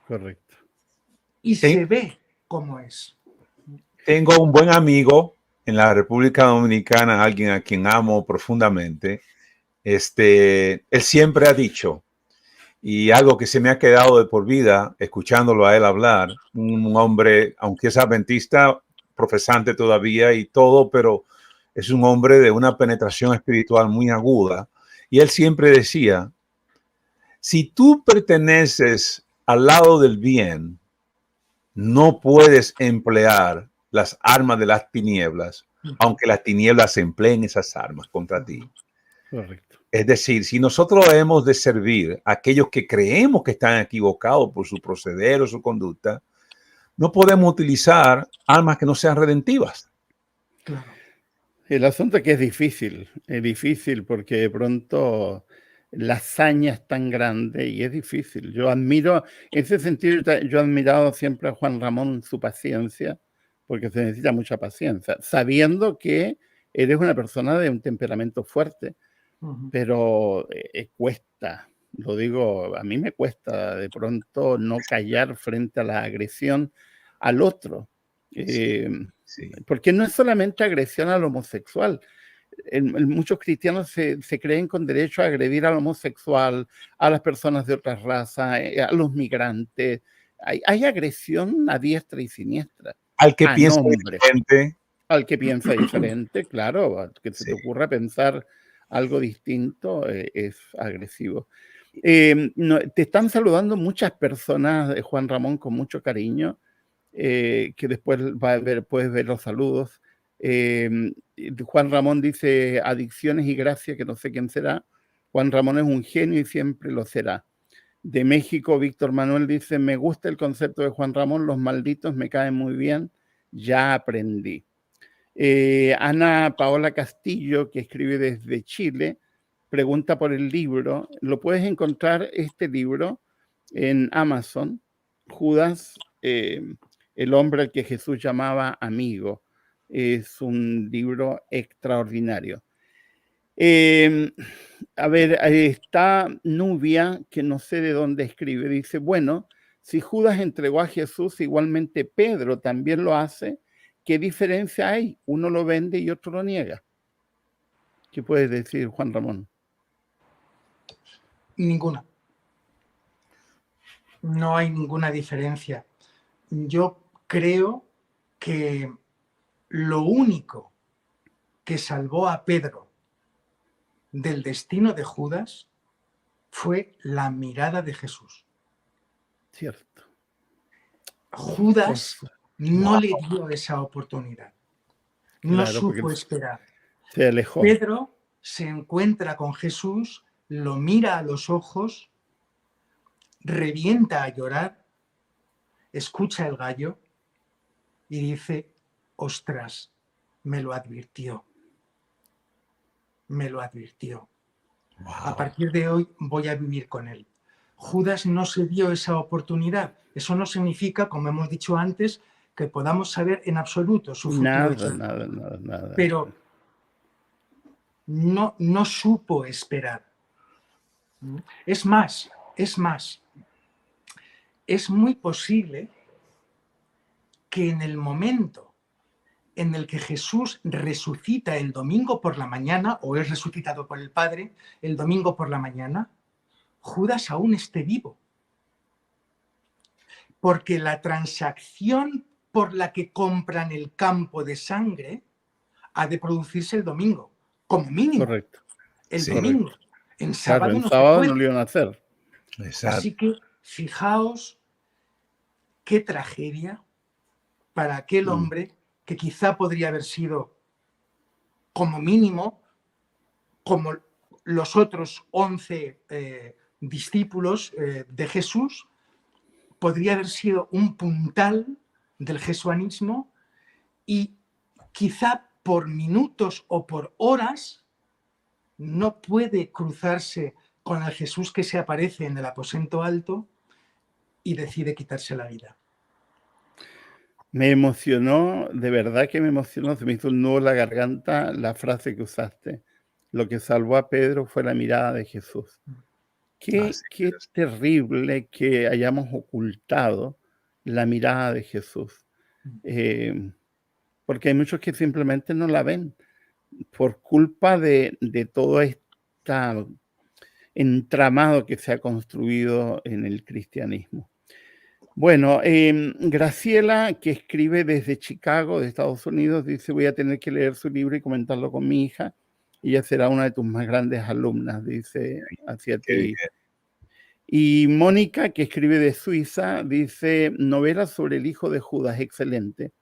Correcto. Y se ve cómo es. Tengo un buen amigo en la República Dominicana, alguien a quien amo profundamente. Él siempre ha dicho, y algo que se me ha quedado de por vida, escuchándolo a él hablar, un hombre, aunque es adventista, profesante todavía y todo, pero es un hombre de una penetración espiritual muy aguda. Y él siempre decía, Si tú perteneces al lado del bien, no puedes emplear las armas de las tinieblas, aunque las tinieblas empleen esas armas contra ti. Correcto. Es decir, si nosotros hemos de servir a aquellos que creemos que están equivocados por su proceder o su conducta, no podemos utilizar armas que no sean redentivas. Claro. El asunto es que es difícil porque de pronto la hazaña es tan grande y es difícil. Yo admiro, en ese sentido, yo he admirado siempre a Juan Ramón su paciencia, porque se necesita mucha paciencia, sabiendo que eres una persona de un temperamento fuerte, pero cuesta, lo digo, a mí me cuesta de pronto no callar frente a la agresión al otro. Sí. Porque no es solamente agresión al homosexual. Muchos cristianos se creen con derecho a agredir al homosexual, a las personas de otras razas, a los migrantes. Hay agresión a diestra y siniestra. Al que A piensa nombre. diferente. Al que piensa diferente, claro, al que se Sí. te ocurra pensar algo distinto es agresivo. Te están saludando muchas personas, Juan Ramón, con mucho cariño. Que después puedes ver los saludos. Juan Ramón dice adicciones y gracia, que no sé quién será. Juan Ramón es un genio y siempre lo será. De México, Víctor Manuel dice, me gusta el concepto de Juan Ramón, los malditos me caen muy bien, ya aprendí. Ana Paola Castillo, que escribe desde Chile, pregunta por el libro. Lo puedes encontrar, este libro, en Amazon, Judas, el hombre al que Jesús llamaba amigo. Es un libro extraordinario. A ver, ahí está Nubia, que no sé de dónde escribe. Dice, bueno, si Judas entregó a Jesús, igualmente Pedro también lo hace. ¿Qué diferencia hay? Uno lo vende y otro lo niega. ¿Qué puedes decir, Juan Ramón? Ninguna. No hay ninguna diferencia. Yo creo que lo único que salvó a Pedro del destino de Judas fue la mirada de Jesús. Cierto. Judas no le dio esa oportunidad. No Claro, supo esperar. Se alejó. Pedro se encuentra con Jesús, lo mira a los ojos, revienta a llorar, escucha el gallo y dice, ostras, me lo advirtió. Me lo advirtió. Wow. A partir de hoy voy a vivir con él. Judas no se dio esa oportunidad. Eso no significa, como hemos dicho antes, que podamos saber en absoluto su futuro. Nada. Pero no supo esperar. Es más, es muy posible que en el momento en el que Jesús resucita el domingo por la mañana, o es resucitado por el Padre el domingo por la mañana, Judas aún esté vivo. Porque la transacción por la que compran el campo de sangre ha de producirse el domingo, como mínimo. Correcto. El Sí. domingo. En sábado, Claro, en no sábado se puede. no lo iban a hacer. Exacto. Así que fijaos qué tragedia para aquel hombre que quizá podría haber sido, como mínimo, como los otros 11 discípulos de Jesús, podría haber sido un puntal del jesuanismo y quizá por minutos o por horas no puede cruzarse con el Jesús que se aparece en el aposento alto y decide quitarse la vida. Me emocionó, de verdad que me emocionó, se me hizo un nudo en la garganta la frase que usaste. Lo que salvó a Pedro fue la mirada de Jesús. Qué terrible que hayamos ocultado la mirada de Jesús. Porque hay muchos que simplemente no la ven por culpa de todo este entramado que se ha construido en el cristianismo. Bueno, Graciela, que escribe desde Chicago, de Estados Unidos, dice, voy a tener que leer su libro y comentarlo con mi hija. Ella será una de tus más grandes alumnas, dice hacia ti. Y Mónica, que escribe de Suiza, dice, novela sobre el hijo de Judas, excelente.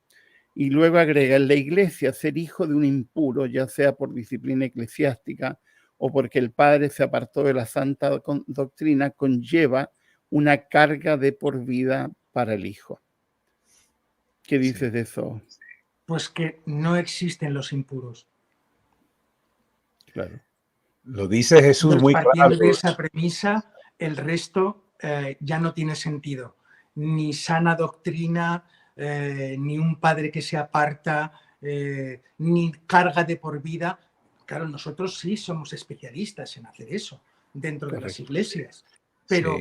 Y luego agrega, en la iglesia ser hijo de un impuro, ya sea por disciplina eclesiástica o porque el padre se apartó de la santa doctrina, conlleva una carga de por vida para el hijo. ¿Qué dices de eso? Pues que no existen los impuros. Claro. Lo dice Jesús muy claro. Partiendo de esa premisa, el resto ya no tiene sentido. Ni sana doctrina, ni un padre que se aparta, ni carga de por vida. Claro, nosotros sí somos especialistas en hacer eso dentro de las iglesias. Pero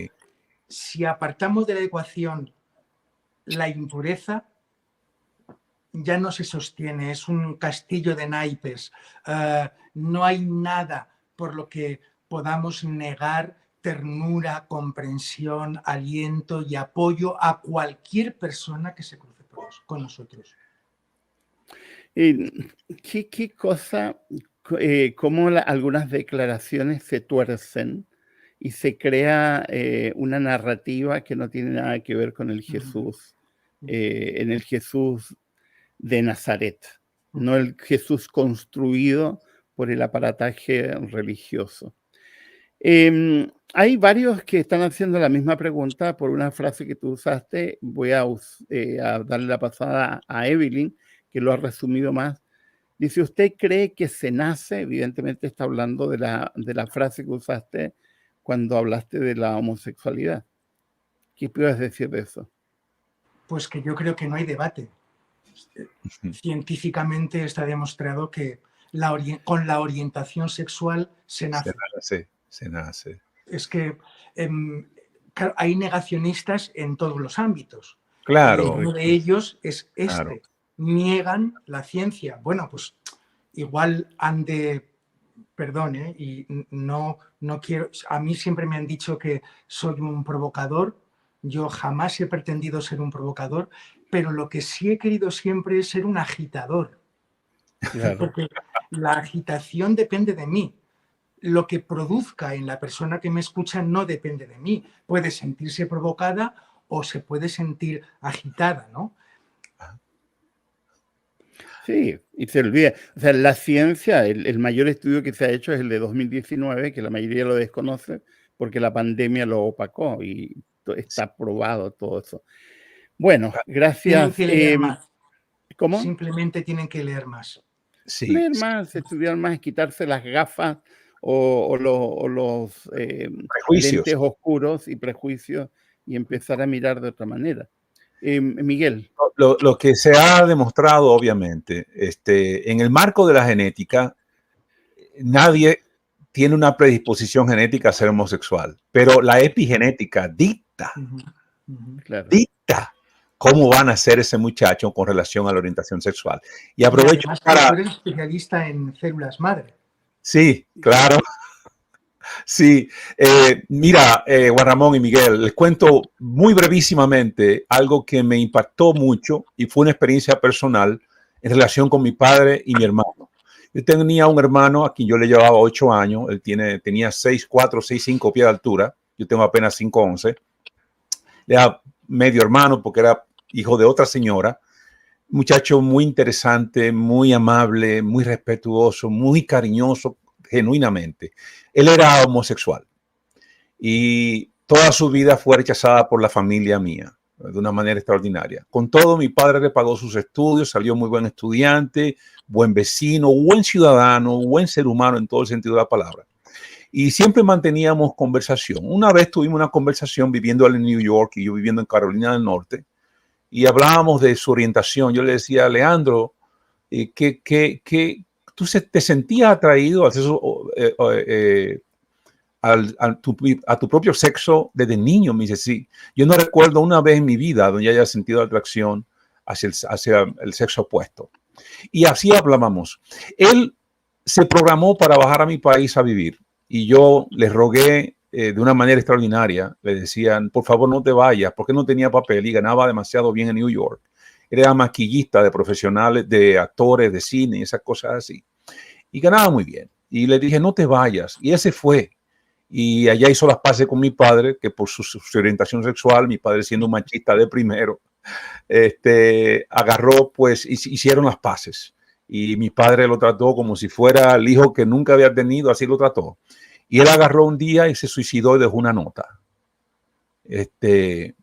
si apartamos de la ecuación la impureza, ya no se sostiene, es un castillo de naipes. No hay nada por lo que podamos negar ternura, comprensión, aliento y apoyo a cualquier persona que se cruce con nosotros. ¿Qué cosa, cómo algunas declaraciones se tuercen y se crea una narrativa que no tiene nada que ver con el Jesús, en el Jesús de Nazaret, no el Jesús construido por el aparataje religioso? Hay varios que están haciendo la misma pregunta por una frase que tú usaste. Voy a darle la pasada a Evelyn, que lo ha resumido más. Dice, ¿usted cree que se nace? Evidentemente está hablando de la frase que usaste cuando hablaste de la homosexualidad. ¿Qué puedes decir de eso? Pues que yo creo que no hay debate. Científicamente está demostrado que con la orientación sexual se nace. Se nace. Es que claro, hay negacionistas en todos los ámbitos. Claro. Y uno de ellos es este. Claro. Niegan la ciencia. Bueno, pues igual han de... Perdón, y no quiero... A mí siempre me han dicho que soy un provocador. Yo jamás he pretendido ser un provocador, pero lo que sí he querido siempre es ser un agitador. Claro. Porque la agitación depende de mí. Lo que produzca en la persona que me escucha no depende de mí. Puede sentirse provocada o se puede sentir agitada, ¿no? Sí, y se olvida. O sea, la ciencia, el mayor estudio que se ha hecho es el de 2019, que la mayoría lo desconoce porque la pandemia lo opacó y está probado todo eso. Bueno, gracias. Tienen que leer más. ¿Cómo? Simplemente tienen que leer más. Sí. Leer más, estudiar más, quitarse las gafas o los lentes oscuros y prejuicios y empezar a mirar de otra manera. Miguel. Lo que se ha demostrado, obviamente, en el marco de la genética, nadie tiene una predisposición genética a ser homosexual, pero la epigenética dicta cómo van a ser ese muchacho con relación a la orientación sexual. Y aprovecho para... Tú eres especialista en células madre. Sí, claro. Sí, mira, Juan Ramón y Miguel, les cuento muy brevísimamente algo que me impactó mucho y fue una experiencia personal en relación con mi padre y mi hermano. Yo tenía un hermano a quien yo le llevaba 8 años, él tenía 6'4", 6'5" pies de altura, yo tengo apenas 5'11". Era medio hermano porque era hijo de otra señora, muchacho muy interesante, muy amable, muy respetuoso, muy cariñoso, genuinamente. Él era homosexual y toda su vida fue rechazada por la familia mía de una manera extraordinaria. Con todo, mi padre le pagó sus estudios, salió muy buen estudiante, buen vecino, buen ciudadano, buen ser humano en todo el sentido de la palabra. Y siempre manteníamos conversación. Una vez tuvimos una conversación viviendo en New York y yo viviendo en Carolina del Norte y hablábamos de su orientación. Yo le decía, Leandro, ¿tú te sentías atraído a tu propio sexo desde niño? Me dice, sí. Yo no recuerdo una vez en mi vida donde haya sentido atracción hacia el sexo opuesto. Y así hablábamos. Él se programó para bajar a mi país a vivir y yo le rogué de una manera extraordinaria. Le decían, por favor, no te vayas, porque no tenía papel y ganaba demasiado bien en New York. Era maquillista de profesionales, de actores, de cine y esas cosas así. Y ganaba muy bien. Y le dije, no te vayas. Y ese fue. y allá hizo las paces con mi padre, que por su orientación sexual, mi padre siendo un machista de primero, agarró, pues hicieron las paces. Y mi padre lo trató como si fuera el hijo que nunca había tenido, así lo trató. Y él agarró un día y se suicidó y dejó una nota. Ese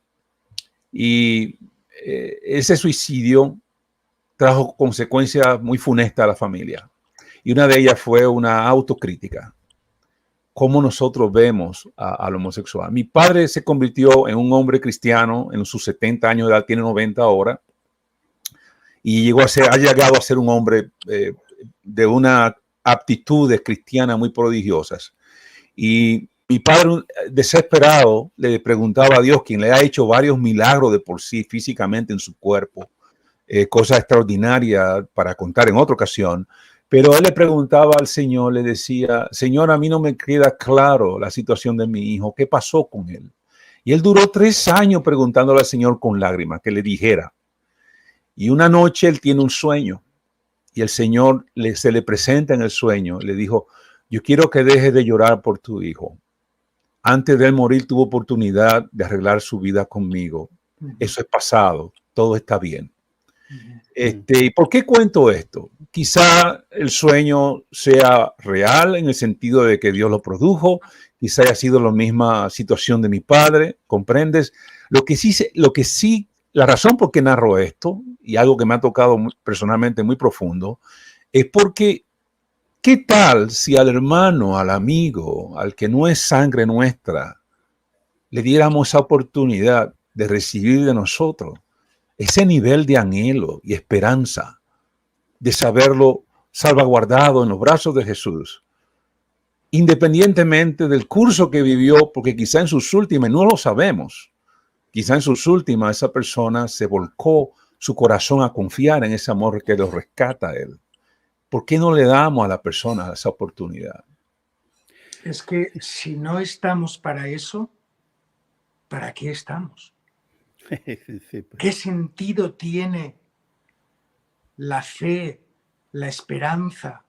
suicidio trajo consecuencias muy funestas a la familia. Y una de ellas fue una autocrítica. Cómo nosotros vemos al homosexual. Mi padre se convirtió en un hombre cristiano en sus 70 años de edad, tiene 90 ahora, y ha llegado a ser un hombre de una aptitudes cristianas muy prodigiosas. Y mi padre, desesperado, le preguntaba a Dios, quien le ha hecho varios milagros de por sí físicamente en su cuerpo, cosas extraordinarias para contar en otra ocasión, pero él le preguntaba al Señor, le decía, Señor, a mí no me queda claro la situación de mi hijo, ¿qué pasó con él? Y él duró 3 años preguntándole al Señor con lágrimas que le dijera. Y una noche él tiene un sueño y el Señor se le presenta en el sueño, le dijo, yo quiero que dejes de llorar por tu hijo. Antes de él morir tuvo oportunidad de arreglar su vida conmigo. Eso es pasado, todo está bien. ¿Por qué cuento esto? Quizá el sueño sea real en el sentido de que Dios lo produjo, quizá haya sido la misma situación de mi padre, ¿comprendes? Lo que sí, la razón por qué narro esto, y algo que me ha tocado personalmente muy profundo, es porque ¿qué tal si al hermano, al amigo, al que no es sangre nuestra, le diéramos esa oportunidad de recibir de nosotros ese nivel de anhelo y esperanza, de saberlo salvaguardado en los brazos de Jesús, independientemente del curso que vivió, porque quizá en sus últimas, no lo sabemos, quizá en sus últimas esa persona se volcó su corazón a confiar en ese amor que lo rescata a él. ¿Por qué no le damos a la persona esa oportunidad? Es que si no estamos para eso, ¿para qué estamos? Sí, pues. ¿Qué sentido tiene la fe, la esperanza,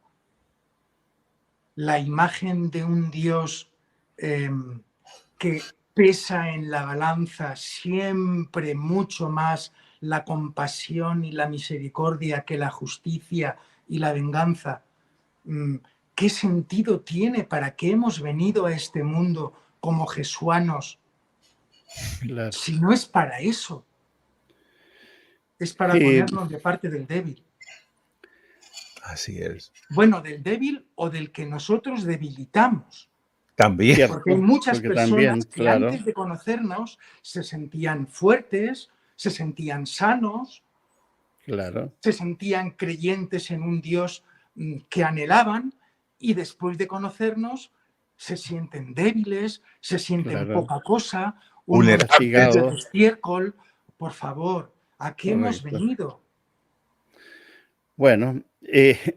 la imagen de un Dios que pesa en la balanza siempre mucho más la compasión y la misericordia que la justicia y la venganza? ¿Qué sentido tiene? ¿Para qué hemos venido a este mundo como jesuanos? Claro. Si no es para eso, es para ponernos de parte del débil. Así es. Bueno, del débil o del que nosotros debilitamos. También. Cierto, porque hay muchas porque personas también, que claro, antes de conocernos se sentían fuertes, se sentían sanos, claro, se sentían creyentes en un Dios que anhelaban, y después de conocernos se sienten débiles, se sienten claro, poca cosa, un montón Vulnerable. de estiércol. Por favor, ¿a qué hemos correcto. venido? Bueno,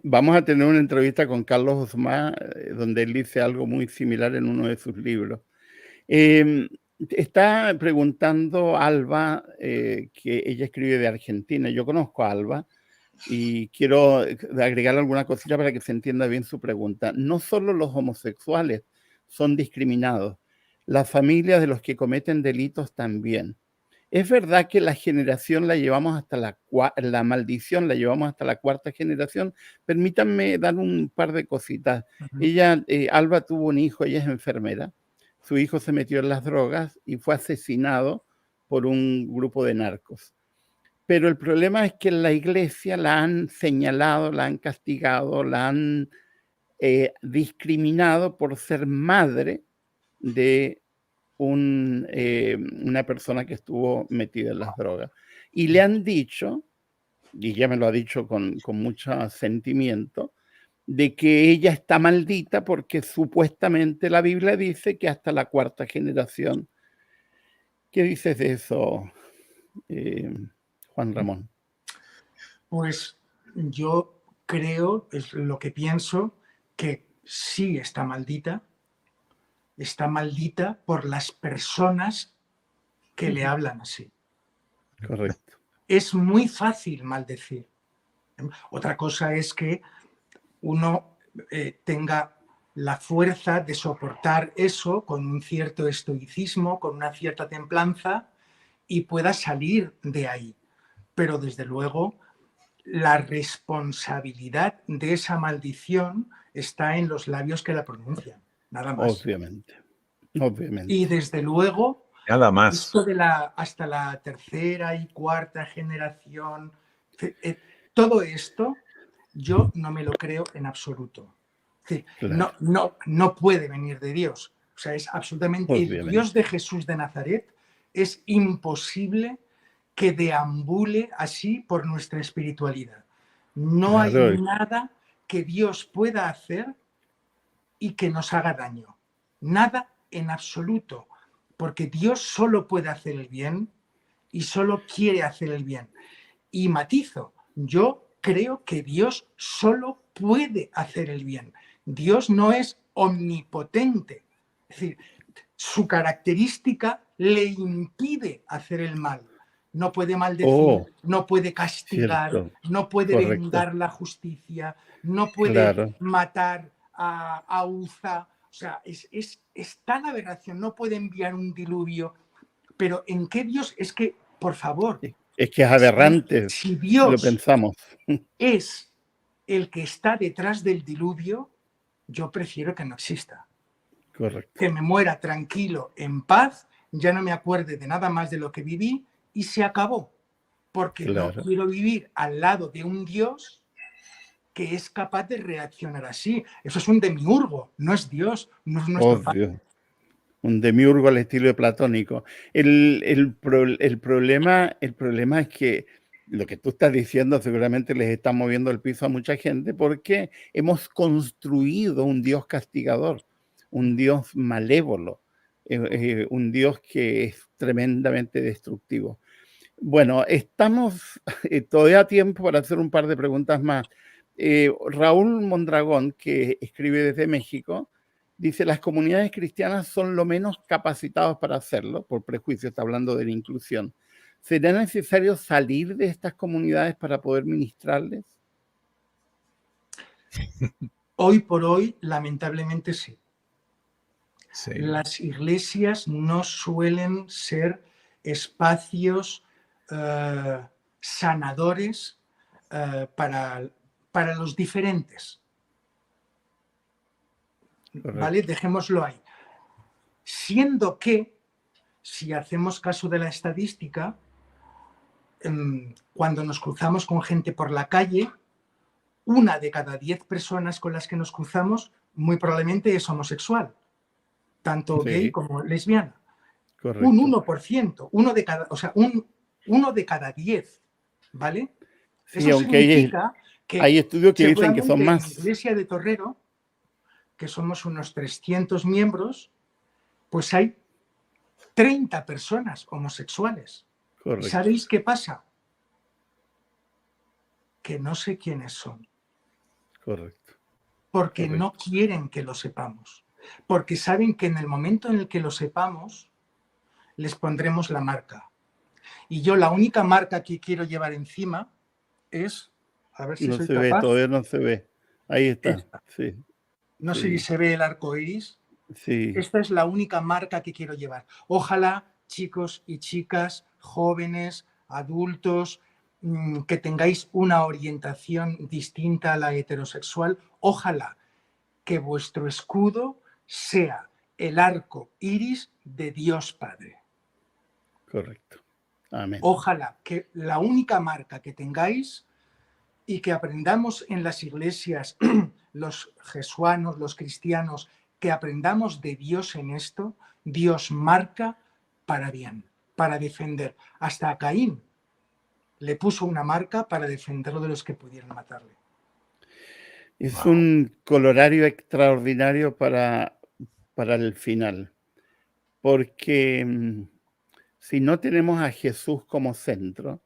vamos a tener una entrevista con Carlos Guzmán, donde él dice algo muy similar en uno de sus libros. Está preguntando Alba, que ella escribe de Argentina. Yo conozco a Alba y quiero agregar alguna cosita para que se entienda bien su pregunta. No solo los homosexuales son discriminados, las familias de los que cometen delitos también. Es verdad que la generación la llevamos hasta la maldición la llevamos hasta la 4ª generación. Permítanme dar un par de cositas. Ella, Alba tuvo un hijo, ella es enfermera. Su hijo se metió en las drogas y fue asesinado por un grupo de narcos. Pero el problema es que en la iglesia la han señalado, la han castigado, la han discriminado por ser madre de una persona que estuvo metida en las drogas. Y le han dicho, y ella me lo ha dicho con mucho sentimiento, de que ella está maldita porque supuestamente la Biblia dice que hasta la 4ª generación. ¿Qué dices de eso, Juan Ramón? Pues yo creo, es lo que pienso, que sí está maldita por las personas que le hablan así. Correcto. Es muy fácil maldecir. Otra cosa es que uno tenga la fuerza de soportar eso con un cierto estoicismo, con una cierta templanza y pueda salir de ahí. Pero desde luego la responsabilidad de esa maldición está en los labios que la pronuncian, nada más. Obviamente, obviamente. Y desde luego, Nada más. esto de hasta la tercera y cuarta generación, todo esto yo no me lo creo en absoluto. Sí, Claro. no puede venir de Dios. O sea, es absolutamente... Obviamente. El Dios de Jesús de Nazaret es imposible que deambule así por nuestra espiritualidad. No hay Claro. nada que Dios pueda hacer y que nos haga daño. Nada en absoluto. Porque Dios solo puede hacer el bien y solo quiere hacer el bien. Y matizo, yo creo que Dios solo puede hacer el bien. Dios no es omnipotente. Es decir, su característica le impide hacer el mal. No puede maldecir, no puede castigar, cierto. no puede Correcto. vengar la justicia, no puede Claro. matar a Uza. O sea, es tal aberración. No puede enviar un diluvio. Pero ¿en qué Dios? Es que, por favor, es que es aberrante si si Dios lo pensamos. es el que está detrás del diluvio, yo prefiero que no exista. Correcto. Que me muera tranquilo, en paz, ya no me acuerde de nada más de lo que viví y se acabó. Porque Claro. no quiero vivir al lado de un Dios que es capaz de reaccionar así. Eso es un demiurgo, no es Dios, no es nuestro Padre. Obvio. Un demiurgo al estilo de platónico. El problema es que lo que tú estás diciendo seguramente les está moviendo el piso a mucha gente porque hemos construido un Dios castigador, un Dios malévolo, un Dios que es tremendamente destructivo. Bueno, estamos todavía a tiempo para hacer un par de preguntas más. Raúl Mondragón, que escribe desde México, dice, las comunidades cristianas son lo menos capacitados para hacerlo, por prejuicio, está hablando de la inclusión. ¿Será necesario salir de estas comunidades para poder ministrarles? Hoy por hoy, lamentablemente sí. Sí. Las iglesias no suelen ser espacios sanadores para los diferentes. Correcto. ¿Vale? Dejémoslo ahí. Siendo que, si hacemos caso de la estadística, cuando nos cruzamos con gente por la calle, 1 de cada 10 personas con las que nos cruzamos muy probablemente es homosexual, tanto Sí. gay como lesbiana. Correcto. Un 1%, uno de cada 10, ¿vale? Sí, Eso aunque significa que hay estudios que dicen que son seguramente más. en la iglesia de Torrero, que somos unos 300 miembros, pues hay 30 personas homosexuales. Correcto. ¿Y sabéis qué pasa? Que no sé quiénes son. Correcto. Porque Correcto. no quieren que lo sepamos. Porque saben que en el momento en el que lo sepamos, les pondremos la marca. Y yo la única marca que quiero llevar encima es, a ver si No soy se ve, capaz. todavía no se ve. Ahí está. Esta. Sí. No Sí. sé si se ve el arco iris. Sí. Esta es la única marca que quiero llevar. Ojalá, chicos y chicas, jóvenes, adultos, que tengáis una orientación distinta a la heterosexual, ojalá que vuestro escudo sea el arco iris de Dios Padre. Correcto. Amén. Ojalá que la única marca que tengáis y que aprendamos en las iglesias, los jesuanos, los cristianos, que aprendamos de Dios en esto. Dios marca para bien, para defender. Hasta a Caín le puso una marca para defenderlo de los que pudieran matarle. Es Wow. un colorario extraordinario para el final, porque si no tenemos a Jesús como centro,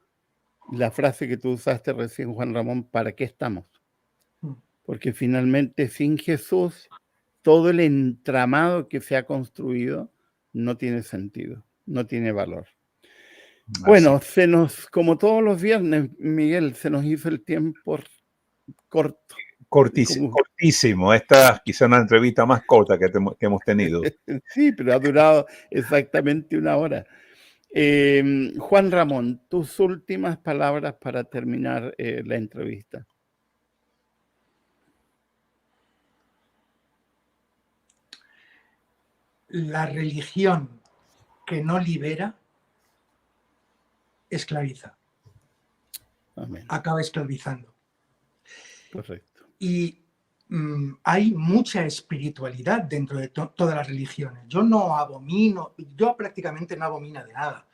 la frase que tú usaste recién, Juan Ramón, ¿para qué estamos? Porque finalmente sin Jesús, todo el entramado que se ha construido no tiene sentido, no tiene valor. Bueno, como todos los viernes, Miguel, se nos hizo el tiempo corto. Cortísimo. Esta es quizá una entrevista más corta que hemos tenido. Sí, pero ha durado exactamente 1 hora. Juan Ramón, tus últimas palabras para terminar la entrevista. La religión que no libera, esclaviza. Amén. Acaba esclavizando. Correcto. Y hay mucha espiritualidad dentro de todas las religiones. Yo prácticamente no abomino de nada.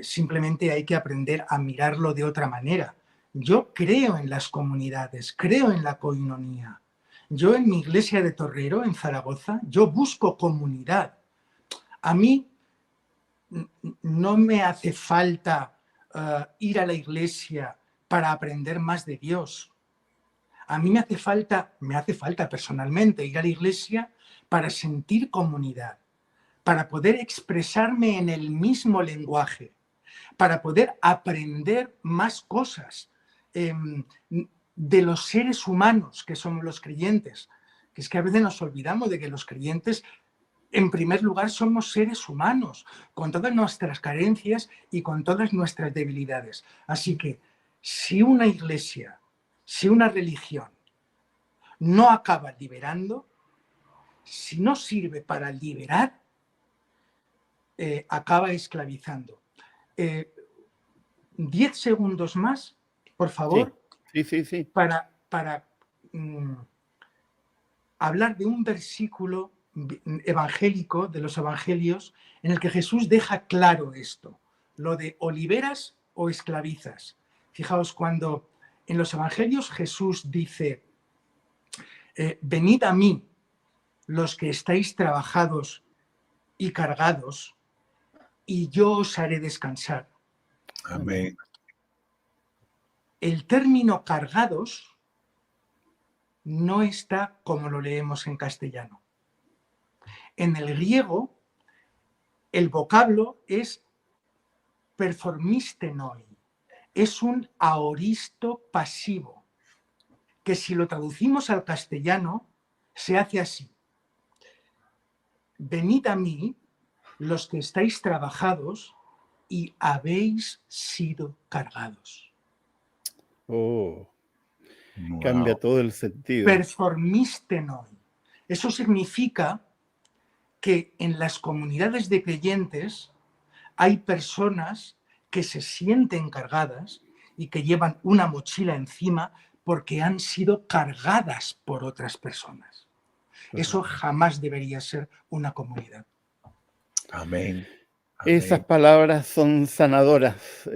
Simplemente hay que aprender a mirarlo de otra manera. Yo creo en las comunidades, creo en la koinonía. Yo en mi iglesia de Torrero, en Zaragoza, yo busco comunidad. A mí no me hace falta ir a la iglesia para aprender más de Dios. A mí me hace falta personalmente ir a la iglesia para sentir comunidad, para poder expresarme en el mismo lenguaje, para poder aprender más cosas de los seres humanos que somos los creyentes. Que es que a veces nos olvidamos de que los creyentes, en primer lugar, somos seres humanos, con todas nuestras carencias y con todas nuestras debilidades. Así que si una iglesia, si una religión no acaba liberando, si no sirve para liberar, acaba esclavizando. 10 segundos más, por favor, sí. para hablar de un versículo evangélico de los evangelios en el que Jesús deja claro esto, lo de o liberas o esclavizas. Fijaos, cuando en los evangelios Jesús dice: venid a mí los que estáis trabajados y cargados, y yo os haré descansar. Amén. El término cargados no está como lo leemos en castellano. En el griego, el vocablo es performistenoi, es un aoristo pasivo, que si lo traducimos al castellano, se hace así: venid a mí los que estáis trabajados y habéis sido cargados. Oh, Wow. cambia todo el sentido. Performistenoi. Eso significa que en las comunidades de creyentes hay personas que se sienten cargadas y que llevan una mochila encima porque han sido cargadas por otras personas. Eso jamás debería ser una comunidad. Amén. Esas palabras son sanadoras,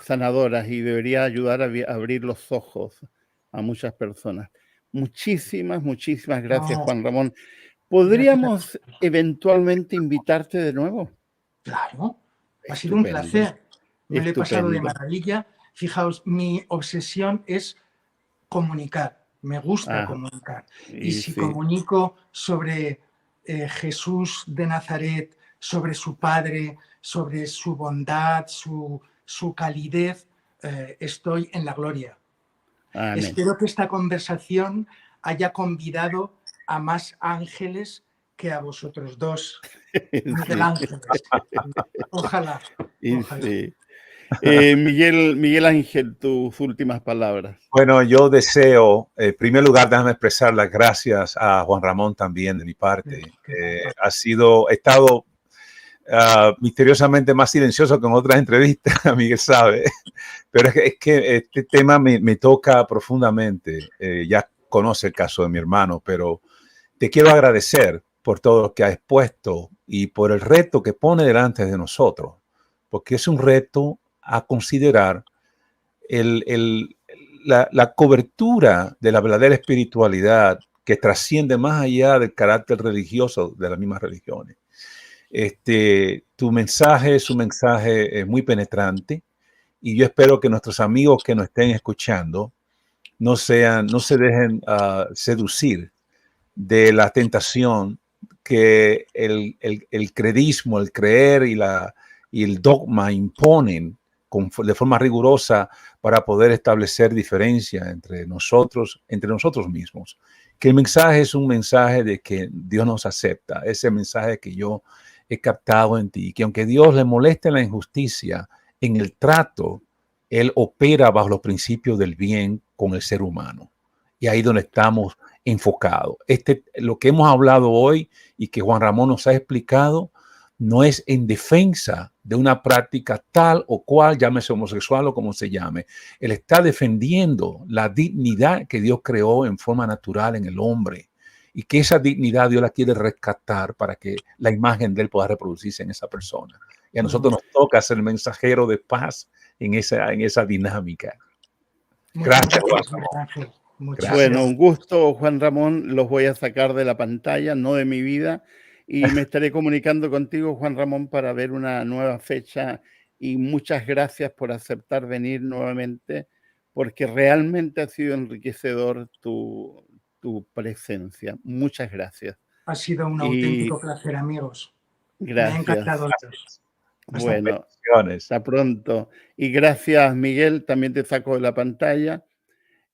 sanadoras, y debería ayudar a abrir los ojos a muchas personas. Muchísimas gracias, Juan Ramón. ¿Podríamos eventualmente invitarte de nuevo? Claro, ha sido un placer. Me lo he pasado de maravilla. Fijaos, mi obsesión es comunicar. Me gusta comunicar. Y si comunico sobre Jesús de Nazaret, sobre su Padre, sobre su bondad, su calidez, estoy en la gloria. Amén. Espero que esta conversación haya convidado a más ángeles que a vosotros dos, Miguel Ángeles. Ojalá. Sí. Miguel Ángel, tus últimas palabras. Bueno, yo deseo, en primer lugar, déjame expresar las gracias a Juan Ramón también de mi parte. He estado misteriosamente más silencioso que en otras entrevistas, Miguel sabe, pero es que este tema me toca profundamente. Ya conoce el caso de mi hermano, pero te quiero agradecer por todo lo que has expuesto y por el reto que pone delante de nosotros, porque es un reto a considerar la cobertura de la verdadera espiritualidad que trasciende más allá del carácter religioso de las mismas religiones. Su mensaje es muy penetrante, y yo espero que nuestros amigos que nos estén escuchando no se dejen seducir de la tentación que el credismo, el creer y el dogma imponen de forma rigurosa para poder establecer diferencia entre nosotros mismos. Que el mensaje es un mensaje de que Dios nos acepta, ese mensaje que yo he captado en ti, que aunque Dios le moleste la injusticia en el trato, Él opera bajo los principios del bien con el ser humano. Y ahí donde estamos enfocados. Lo que hemos hablado hoy y que Juan Ramón nos ha explicado, no es en defensa de una práctica tal o cual, llámese homosexual o como se llame. Él está defendiendo la dignidad que Dios creó en forma natural en el hombre y que esa dignidad Dios la quiere rescatar para que la imagen de Él pueda reproducirse en esa persona. Y a nosotros nos toca ser el mensajero de paz en esa dinámica. Gracias, Juan Ramón. Bueno, un gusto, Juan Ramón. Los voy a sacar de la pantalla, no de mi vida. Y me estaré comunicando contigo, Juan Ramón, para ver una nueva fecha. Y muchas gracias por aceptar venir nuevamente, porque realmente ha sido enriquecedor tu presencia. Muchas gracias. Ha sido un auténtico placer, amigos. Gracias. Me ha encantado. Bueno, hasta pronto. Y gracias, Miguel. También te saco de la pantalla.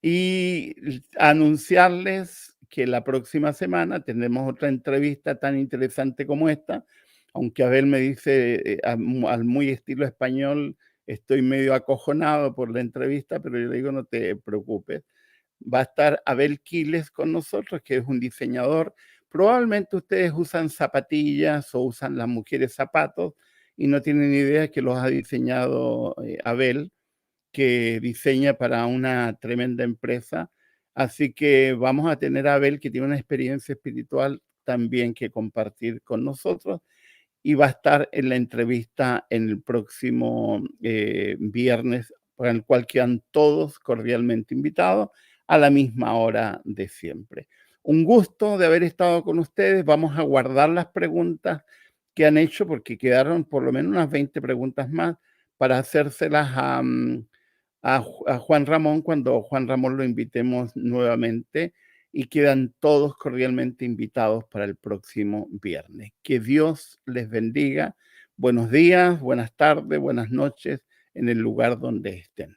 Y anunciarles que la próxima semana tendremos otra entrevista tan interesante como esta, aunque Abel me dice al muy estilo español, estoy medio acojonado por la entrevista, pero yo le digo no te preocupes. Va a estar Abel Quiles con nosotros, que es un diseñador. Probablemente ustedes usan zapatillas o usan las mujeres zapatos y no tienen idea que los ha diseñado Abel, que diseña para una tremenda empresa. Así que vamos a tener a Abel, que tiene una experiencia espiritual también que compartir con nosotros, y va a estar en la entrevista en el próximo viernes, para el cual quedan todos cordialmente invitados a la misma hora de siempre. Un gusto de haber estado con ustedes. Vamos a guardar las preguntas que han hecho, porque quedaron por lo menos unas 20 preguntas más para hacérselas a Juan Ramón cuando Juan Ramón lo invitemos nuevamente, y quedan todos cordialmente invitados para el próximo viernes. Que Dios les bendiga. Buenos días, buenas tardes, buenas noches en el lugar donde estén.